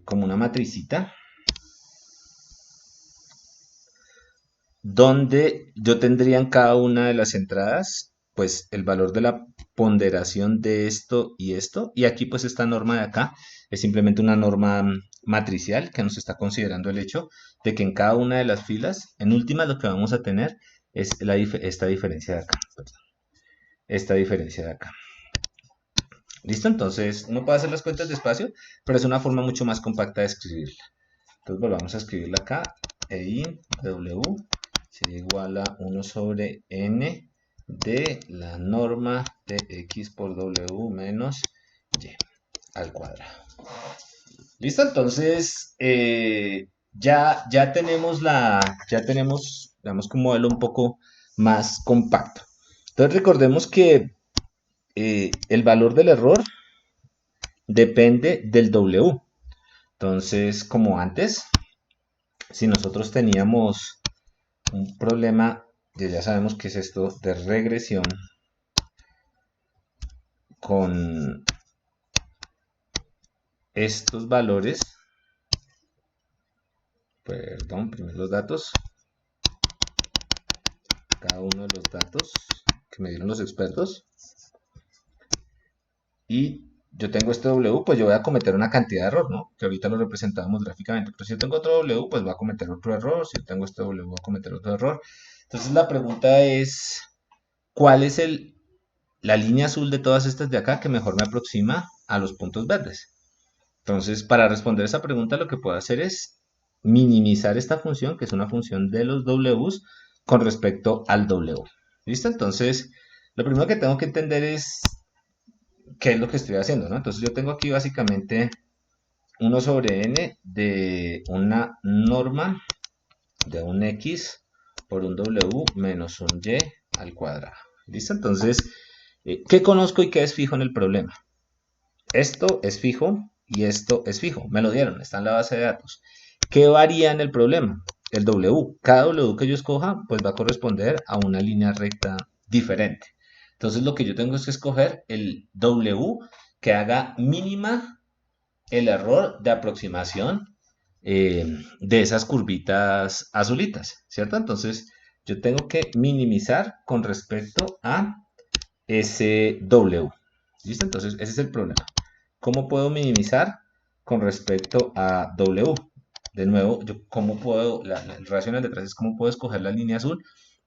como una matricita donde yo tendría en cada una de las entradas, pues el valor de la ponderación de esto y esto. Y aquí, pues esta norma de acá es simplemente una norma matricial que nos está considerando el hecho de que en cada una de las filas, en última, lo que vamos a tener es esta diferencia de acá. Perdón, esta diferencia de acá. ¿Listo? Entonces, uno puede hacer las cuentas despacio, pero es una forma mucho más compacta de escribirla. Entonces, volvamos a escribirla acá. EI W sería igual a 1 sobre n de la norma de x por w menos y al cuadrado. ¿Listo? Entonces, ya tenemos, digamos que un modelo un poco más compacto. Entonces, recordemos que el valor del error depende del W. Entonces, como antes, si nosotros teníamos un problema, ya sabemos que es esto de regresión con estos valores, perdón, primero los datos, cada uno de los datos que me dieron los expertos, y yo tengo este W, pues yo voy a cometer una cantidad de error, ¿no? Que ahorita lo representamos gráficamente, pero si yo tengo otro W, pues voy a cometer otro error, si yo tengo este W, voy a cometer otro error. Entonces la pregunta es, ¿cuál es la línea azul de todas estas de acá que mejor me aproxima a los puntos verdes? Entonces, para responder esa pregunta, lo que puedo hacer es minimizar esta función, que es una función de los Ws, con respecto al W. ¿Listo? Entonces, lo primero que tengo que entender es qué es lo que estoy haciendo, ¿no? Entonces, yo tengo aquí básicamente 1 sobre n de una norma de un x por un w menos un y al cuadrado. ¿Listo? Entonces, ¿qué conozco y qué es fijo en el problema? Esto es fijo y esto es fijo. Me lo dieron, está en la base de datos. ¿Qué varía en el problema? El W. Cada W que yo escoja, pues va a corresponder a una línea recta diferente. Entonces lo que yo tengo es que escoger el W que haga mínima el error de aproximación de esas curvitas azulitas, ¿cierto? Entonces yo tengo que minimizar con respecto a ese W. ¿Listo? Entonces ese es el problema. ¿Cómo puedo minimizar con respecto a W? De nuevo, ¿cómo puedo, el racional detrás es cómo puedo escoger la línea azul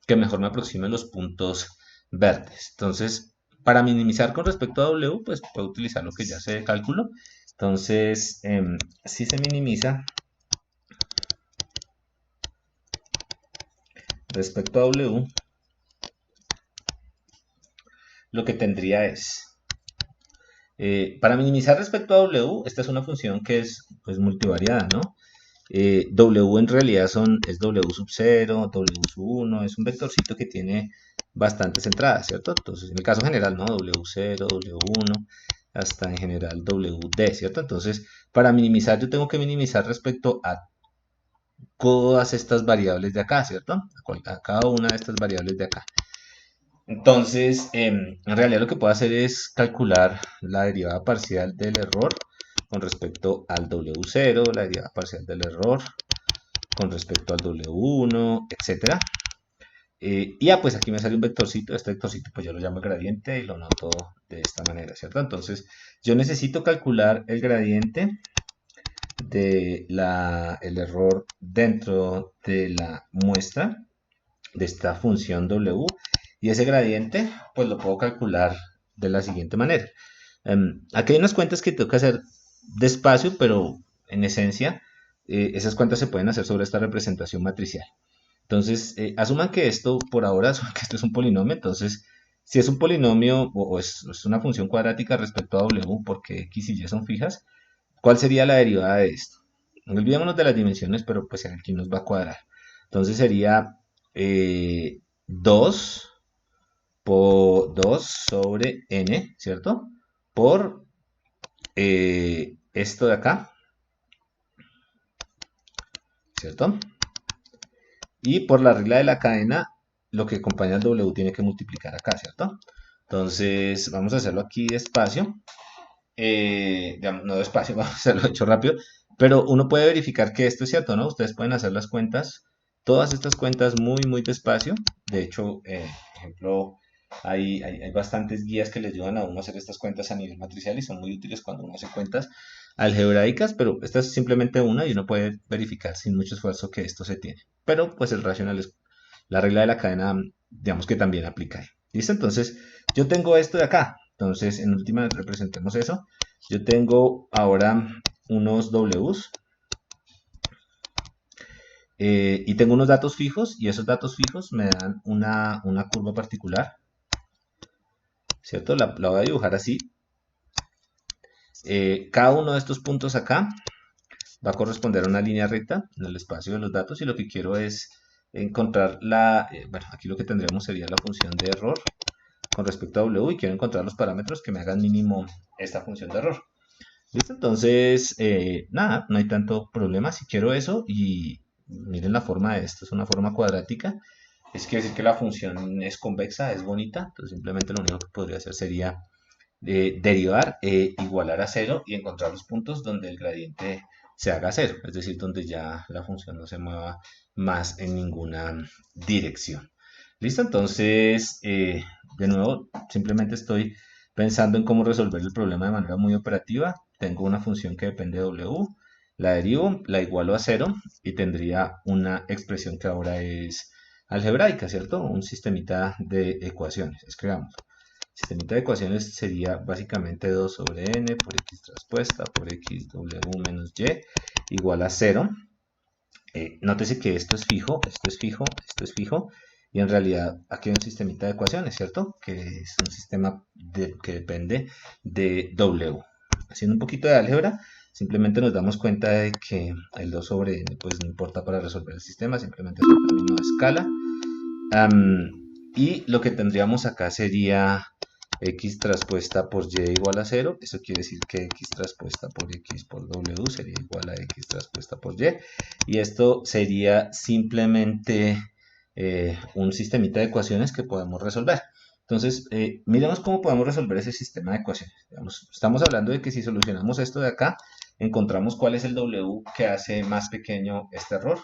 que mejor me aproxime a los puntos verdes? Entonces, para minimizar con respecto a W, pues puedo utilizar lo que ya sé de cálculo. Entonces, si se minimiza respecto a W, lo que tendría es, para minimizar respecto a W, esta es una función que es pues, multivariada, ¿no? W en realidad es W sub 0, W sub 1, es un vectorcito que tiene bastantes entradas, ¿cierto? Entonces, en el caso general, ¿no? W0, W1, hasta en general WD, ¿cierto? Entonces, para minimizar, yo tengo que minimizar respecto a todas estas variables de acá, ¿cierto? A cada una de estas variables de acá. Entonces, en realidad lo que puedo hacer es calcular la derivada parcial del error con respecto al W0, la derivada parcial del error con respecto al W1, etcétera. Y ya, pues aquí me sale un vectorcito. Este vectorcito, pues yo lo llamo gradiente y lo noto de esta manera, ¿cierto? Entonces, yo necesito calcular el gradiente de el error dentro de la muestra. de esta función W, y ese gradiente pues lo puedo calcular de la siguiente manera. Aquí hay unas cuentas que tengo que hacer despacio, pero en esencia esas cuentas se pueden hacer sobre esta representación matricial. Entonces, asuman que esto, por ahora, asuman que esto es un polinomio. Entonces, si es un polinomio o es una función cuadrática respecto a W, porque X y Y son fijas, ¿cuál sería la derivada de esto? No olvidémonos de las dimensiones, pero pues aquí nos va a cuadrar. Entonces sería 2 por 2 sobre n, ¿cierto? Por esto de acá, ¿cierto? Y por la regla de la cadena, lo que acompaña al W tiene que multiplicar acá, ¿cierto? Entonces, vamos a hacerlo aquí despacio. Digamos, no despacio, vamos a hacerlo hecho rápido. Pero uno puede verificar que esto es cierto, ¿no? Ustedes pueden hacer las cuentas, todas estas cuentas muy, muy despacio. De hecho, por ejemplo, hay bastantes guías que les ayudan a uno a hacer estas cuentas a nivel matricial y son muy útiles cuando uno hace cuentas algebraicas, pero esta es simplemente una y uno puede verificar sin mucho esfuerzo que esto se tiene. Pero pues el racional es la regla de la cadena, digamos que también aplica ahí. ¿Listo? Entonces, yo tengo esto de acá. Entonces, en última representemos eso. Yo tengo ahora unos Ws y tengo unos datos fijos y esos datos fijos me dan una curva particular, ¿cierto? La voy a dibujar así. Cada uno de estos puntos acá va a corresponder a una línea recta en el espacio de los datos y lo que quiero es encontrar bueno, aquí lo que tendríamos sería la función de error con respecto a W y quiero encontrar los parámetros que me hagan mínimo esta función de error. ¿Listo? Entonces, nada, no hay tanto problema. Si quiero eso y miren la forma de esto, es una forma cuadrática. Es quiere decir que la función es convexa, es bonita. Entonces, simplemente lo único que podría hacer sería derivar, igualar a cero y encontrar los puntos donde el gradiente se haga cero, es decir, donde ya la función no se mueva más en ninguna dirección. ¿Listo? Entonces, de nuevo, simplemente estoy pensando en cómo resolver el problema de manera muy operativa. Tengo una función que depende de W, la derivo, la igualo a cero y tendría una expresión que ahora es algebraica, ¿cierto? Un sistemita de ecuaciones. Escribamos. Sistemita de ecuaciones sería básicamente 2 sobre n por x traspuesta por x w menos y igual a 0. Nótese que esto es fijo, esto es fijo, esto es fijo. Y en realidad aquí hay un sistemita de ecuaciones, ¿cierto? Que es un sistema que depende de w. Haciendo un poquito de álgebra, simplemente nos damos cuenta de que el 2 sobre n pues no importa para resolver el sistema, simplemente es un término de escala. Y lo que tendríamos acá sería x traspuesta por y igual a 0. Eso quiere decir que x traspuesta por x por w sería igual a x traspuesta por y. Y esto sería simplemente un sistemita de ecuaciones que podemos resolver. Entonces, miremos cómo podemos resolver ese sistema de ecuaciones. Digamos, estamos hablando de que si solucionamos esto de acá, encontramos cuál es el w que hace más pequeño este error.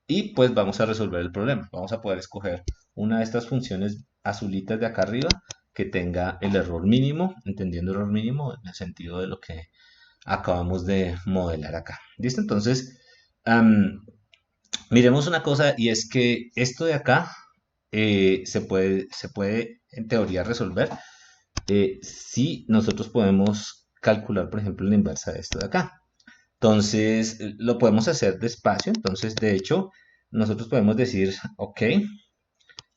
Y pues vamos a resolver el problema. Vamos a poder escoger una de estas funciones azulitas de acá arriba que tenga el error mínimo, entendiendo error mínimo en el sentido de lo que acabamos de modelar acá. ¿Listo? Entonces, miremos una cosa y es que esto de acá se puede en teoría resolver si nosotros podemos calcular, por ejemplo, la inversa de esto de acá. Entonces, lo podemos hacer despacio. Entonces, de hecho, nosotros podemos decir, ok,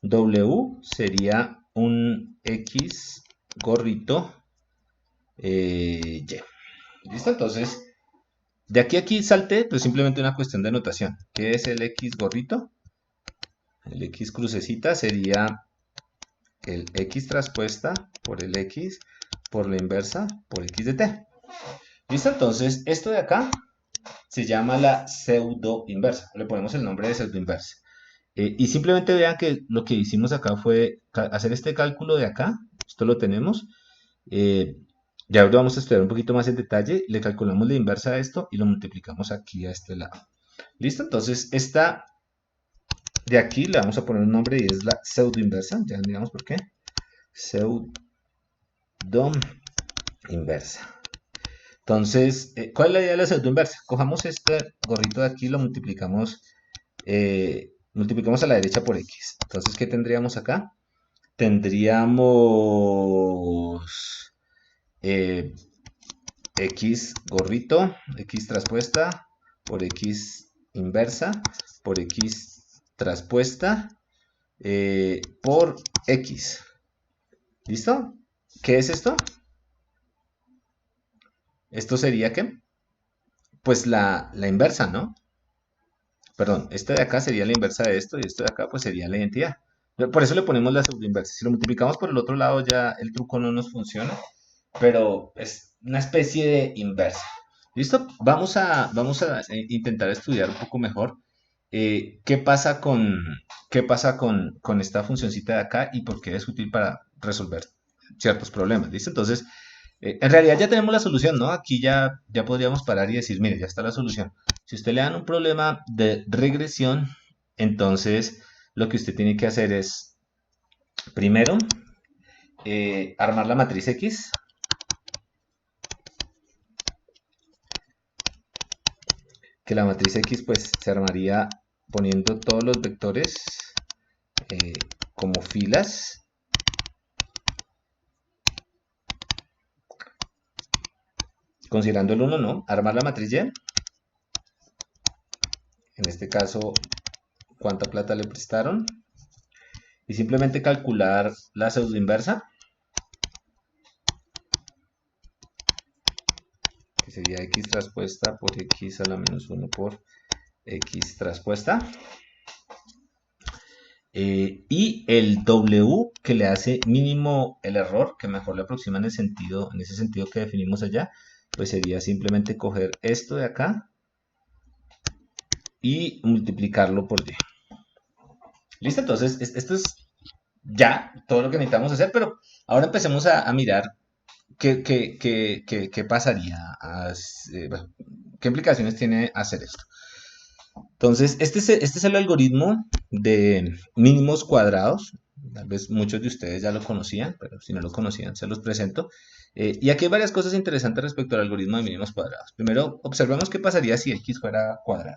W sería un X gorrito Y. ¿Listo? Entonces, de aquí a aquí salte, pues simplemente una cuestión de notación. ¿Qué es el X gorrito? El X crucecita sería el X traspuesta por el X por la inversa por X de t. ¿Listo? Entonces, esto de acá se llama la pseudo inversa. Le ponemos el nombre de pseudo inversa. Y simplemente vean que lo que hicimos acá fue hacer este cálculo de acá. Esto lo tenemos. Eh, ya lo vamos a estudiar un poquito más en detalle. Le calculamos la inversa a esto y lo multiplicamos aquí a este lado. ¿Listo? Entonces, esta de aquí le vamos a poner un nombre y es la pseudo inversa. Ya miramos por qué. Pseudo inversa. Entonces, ¿cuál es la idea de la pseudo inversa? Cojamos este gorrito de aquí, lo multiplicamos multiplicamos a la derecha por x. Entonces, ¿qué tendríamos acá? Tendríamos eh, x gorrito, x traspuesta por x inversa por x traspuesta por x. ¿Listo? ¿Qué es esto? ¿Esto sería qué? Pues la inversa, ¿no? Perdón, este de acá sería la inversa de esto y esto de acá pues sería la identidad. Por eso le ponemos la pseudoinversa. Si lo multiplicamos por el otro lado ya el truco no nos funciona, pero es una especie de inversa. ¿Listo? Vamos a intentar estudiar un poco mejor qué pasa con esta funcioncita de acá y por qué es útil para resolver ciertos problemas. ¿Listo? Entonces, en realidad ya tenemos la solución, ¿no? Aquí ya podríamos parar y decir, mire, ya está la solución. Si usted le dan un problema de regresión, entonces lo que usted tiene que hacer es, primero, armar la matriz X, que la matriz X pues se armaría poniendo todos los vectores eh, como filas. Considerando el 1, no. Armar la matriz Y. En este caso, cuánta plata le prestaron. Y simplemente calcular la pseudoinversa, que sería x traspuesta por x a la menos 1 por x traspuesta. Y el W que le hace mínimo el error, que mejor le aproxima en ese sentido que definimos allá, pues sería simplemente coger esto de acá y multiplicarlo por Y. ¿Listo? Entonces, esto es ya todo lo que necesitamos hacer, pero ahora empecemos a mirar qué pasaría, bueno, qué implicaciones tiene hacer esto. Entonces, este es el algoritmo de mínimos cuadrados. Tal vez muchos de ustedes ya lo conocían, pero si no lo conocían, se los presento. Y aquí hay varias cosas interesantes respecto al algoritmo de mínimos cuadrados. Primero, observemos qué pasaría si x fuera cuadrada.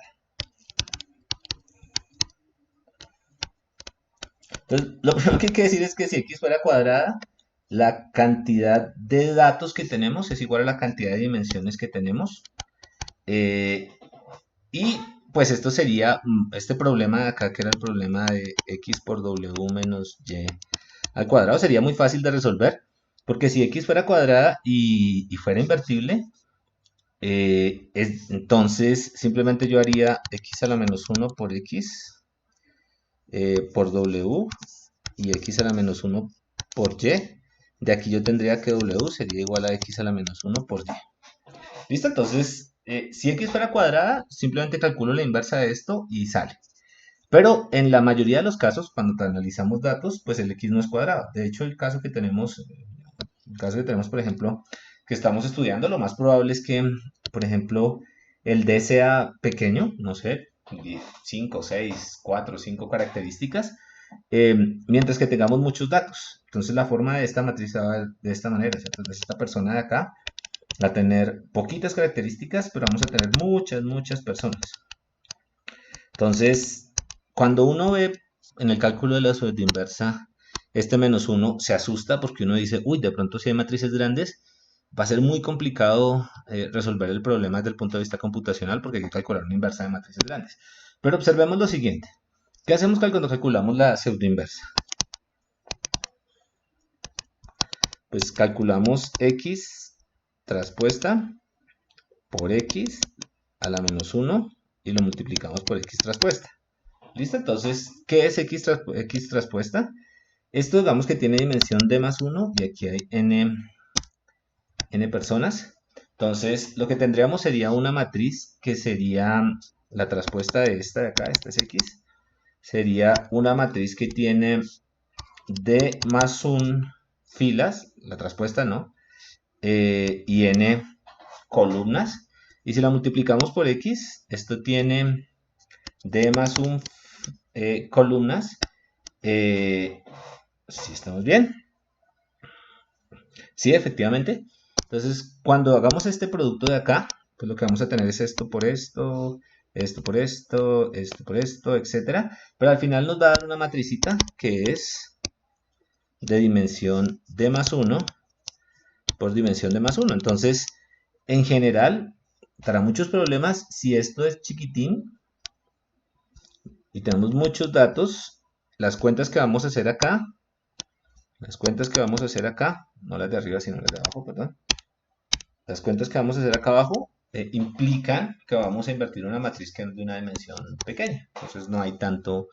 Entonces, lo primero que hay que decir es que si x fuera cuadrada, la cantidad de datos que tenemos es igual a la cantidad de dimensiones que tenemos. Y pues esto sería este problema de acá, que era el problema de x por w menos y al cuadrado, sería muy fácil de resolver, porque si x fuera cuadrada y fuera invertible, entonces simplemente yo haría x a la menos 1 por x por w y x a la menos 1 por y. De aquí yo tendría que w sería igual a x a la menos 1 por y. ¿Listo? Entonces, si x fuera cuadrada, simplemente calculo la inversa de esto y sale. Pero en la mayoría de los casos, cuando analizamos datos, pues el x no es cuadrado. De hecho, el caso que tenemos, por ejemplo, que estamos estudiando, lo más probable es que, por ejemplo, el d sea pequeño, no sé, 5, 6, 4, 5 características, mientras que tengamos muchos datos. Entonces la forma de esta matriz va a ver de esta manera, ¿cierto? Entonces esta persona de acá va a tener poquitas características, pero vamos a tener muchas, muchas personas. Entonces, cuando uno ve en el cálculo de la inversa este menos 1, se asusta porque uno dice, uy, de pronto si hay matrices grandes, va a ser muy complicado resolver el problema desde el punto de vista computacional porque hay que calcular una inversa de matrices grandes. Pero observemos lo siguiente. ¿Qué hacemos cuando calculamos la pseudoinversa? Pues calculamos x traspuesta por x a la menos 1 y lo multiplicamos por x traspuesta. ¿Listo? Entonces, ¿qué es x traspuesta? Esto digamos que tiene dimensión d más 1 y aquí hay n personas. Entonces, lo que tendríamos sería una matriz que sería la traspuesta de esta de acá, esta es x. Sería una matriz que tiene d más 1 filas, la traspuesta no, y n columnas. Y si la multiplicamos por x, esto tiene d más 1 columnas. Si estamos bien. Sí, efectivamente. Entonces, cuando hagamos este producto de acá, pues lo que vamos a tener es esto por esto, esto por esto, etcétera. Pero al final nos va a dar una matricita que es de dimensión d más 1 por dimensión d más 1. Entonces, en general, para muchos problemas, si esto es chiquitín y tenemos muchos datos, las cuentas que vamos a hacer acá, no las de arriba, sino las de abajo, perdón. Las cuentas que vamos a hacer acá abajo implican que vamos a invertir una matriz que es de una dimensión pequeña. Entonces no hay tanto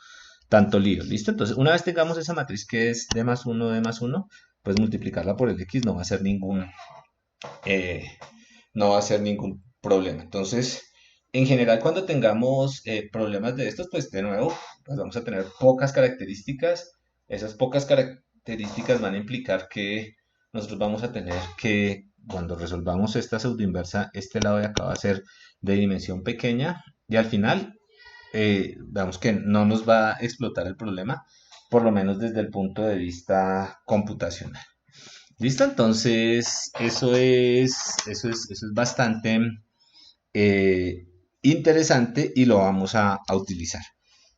lío. ¿Listo? Entonces, una vez tengamos esa matriz que es d más 1, pues multiplicarla por el x eh, no va a ser ningún problema. Entonces, en general, cuando tengamos problemas de estos, pues de nuevo, pues vamos a tener pocas características. Esas pocas características van a implicar que nosotros vamos a tener que, cuando resolvamos esta pseudoinversa, este lado de acá va a ser de dimensión pequeña y al final, veamos que no nos va a explotar el problema, por lo menos desde el punto de vista computacional. ¿Listo? Entonces, eso es bastante eh, interesante y lo vamos a utilizar.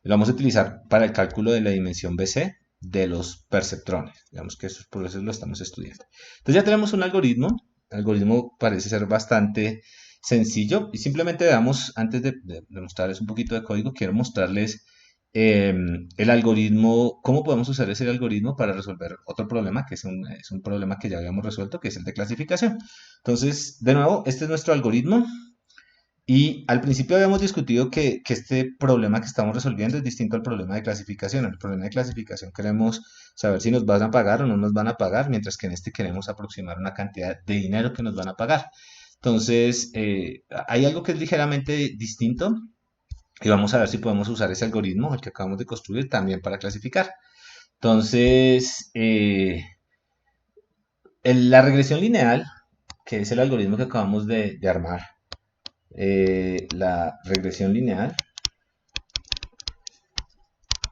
Lo vamos a utilizar para el cálculo de la dimensión BC de los perceptrones. Digamos que eso, por eso lo estamos estudiando. Entonces ya tenemos un algoritmo. El algoritmo parece ser bastante sencillo y simplemente veamos, antes de mostrarles un poquito de código, quiero mostrarles el algoritmo, cómo podemos usar ese algoritmo para resolver otro problema, que es un problema que ya habíamos resuelto, que es el de clasificación. Entonces, de nuevo, este es nuestro algoritmo. Y al principio habíamos discutido que este problema que estamos resolviendo es distinto al problema de clasificación. En el problema de clasificación queremos saber si nos van a pagar o no nos van a pagar, mientras que en este queremos aproximar una cantidad de dinero que nos van a pagar. Entonces, hay algo que es ligeramente distinto y vamos a ver si podemos usar ese algoritmo, el que acabamos de construir, también para clasificar. Entonces, la regresión lineal, que es el algoritmo que acabamos de armar, la regresión lineal,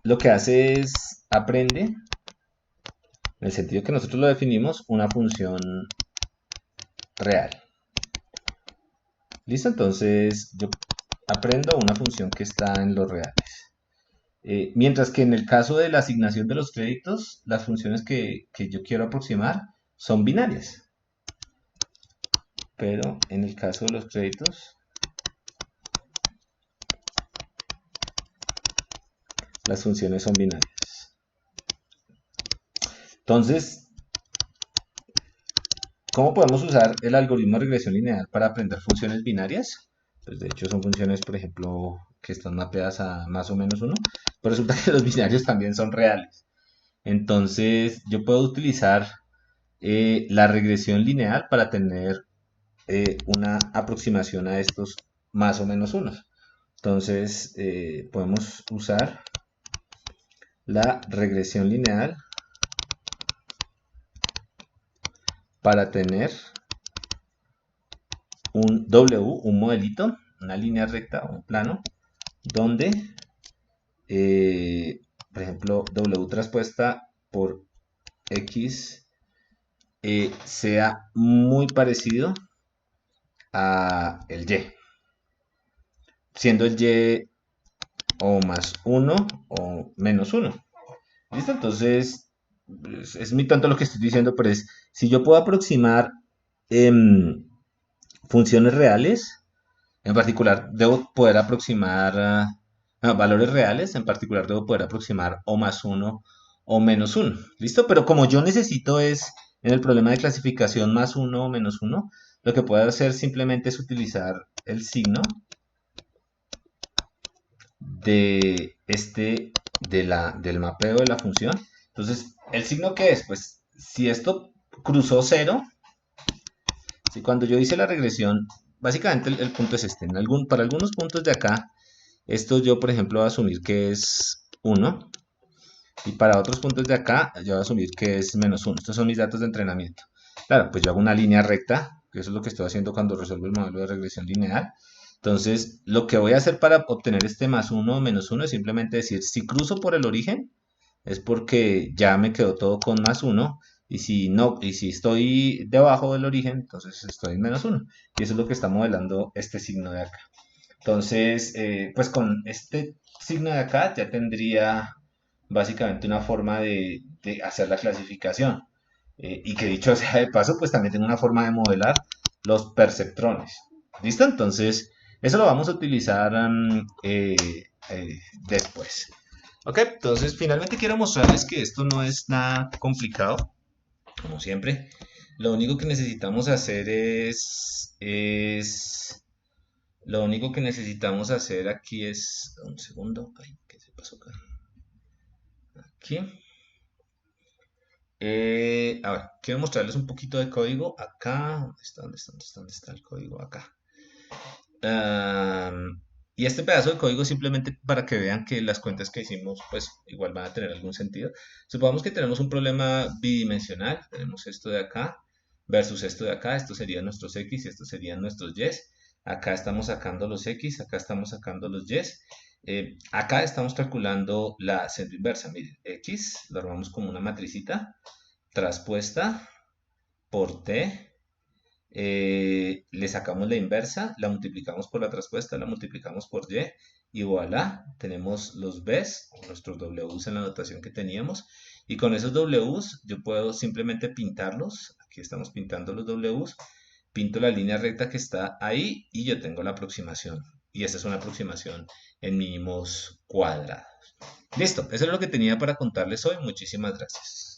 lo que hace es aprende, en el sentido que nosotros lo definimos, una función real. ¿Listo? Entonces yo aprendo una función que está en los reales. Mientras que en el caso de la asignación de los créditos, las funciones que yo quiero aproximar son binarias. Pero en el caso de los créditos, las funciones son binarias. Entonces, ¿cómo podemos usar el algoritmo de regresión lineal para aprender funciones binarias? Pues de hecho son funciones, por ejemplo, que están mapeadas a más o menos 1. Pero resulta que los binarios también son reales. Entonces yo puedo utilizar la regresión lineal para tener una aproximación a estos más o menos 1. Entonces podemos usar la regresión lineal para tener un W, un modelito, una línea recta, un plano, donde, por ejemplo, W traspuesta por X sea muy parecido a el Y, siendo el Y o más 1 o menos 1. ¿Listo? Entonces, es muy tonto lo que estoy diciendo, pero es, si yo puedo aproximar funciones reales, en particular debo poder aproximar valores reales, en particular debo poder aproximar o más 1 o menos 1. ¿Listo? Pero como yo necesito es, en el problema de clasificación, más 1 o menos 1, lo que puedo hacer simplemente es utilizar el signo del mapeo de la función. Entonces, ¿el signo qué es? Pues si esto cruzó 0, si cuando yo hice la regresión, básicamente el punto es este. Para algunos puntos de acá, esto yo, por ejemplo, voy a asumir que es 1. Y para otros puntos de acá, yo voy a asumir que es menos 1. Estos son mis datos de entrenamiento. Claro, pues yo hago una línea recta, que eso es lo que estoy haciendo cuando resuelvo el modelo de regresión lineal. Entonces, lo que voy a hacer para obtener este más 1 o menos 1 es simplemente decir, si cruzo por el origen, es porque ya me quedó todo con más 1. Y si no, y si estoy debajo del origen, entonces estoy en menos 1. Y eso es lo que está modelando este signo de acá. Entonces, pues con este signo de acá ya tendría básicamente una forma de hacer la clasificación. Y que dicho sea de paso, pues también tengo una forma de modelar los perceptrones. ¿Listo? Entonces, eso lo vamos a utilizar después. Ok, entonces finalmente quiero mostrarles que esto no es nada complicado, como siempre. Lo único que necesitamos hacer lo único que necesitamos hacer aquí es, un segundo, ay, ¿qué se pasó acá? Aquí. Ahora, quiero mostrarles un poquito de código acá. ¿Dónde está? ¿Dónde está? ¿Dónde está? ¿Dónde está el código? Acá. Y este pedazo de código simplemente para que vean que las cuentas que hicimos pues igual van a tener algún sentido. Supongamos que tenemos un problema bidimensional, tenemos esto de acá versus esto de acá, estos serían nuestros x y estos serían nuestros y. Acá estamos sacando los x, acá estamos sacando los y. Acá estamos calculando la centro inversa. Miren, x lo armamos como una matricita traspuesta por t, le sacamos la inversa, la multiplicamos por la traspuesta, la multiplicamos por y, y voilà, tenemos los b's, nuestros w's en la notación que teníamos, y con esos w's yo puedo simplemente pintarlos, aquí estamos pintando los w's, pinto la línea recta que está ahí y yo tengo la aproximación, y esta es una aproximación en mínimos cuadrados. Listo, eso es lo que tenía para contarles hoy, muchísimas gracias.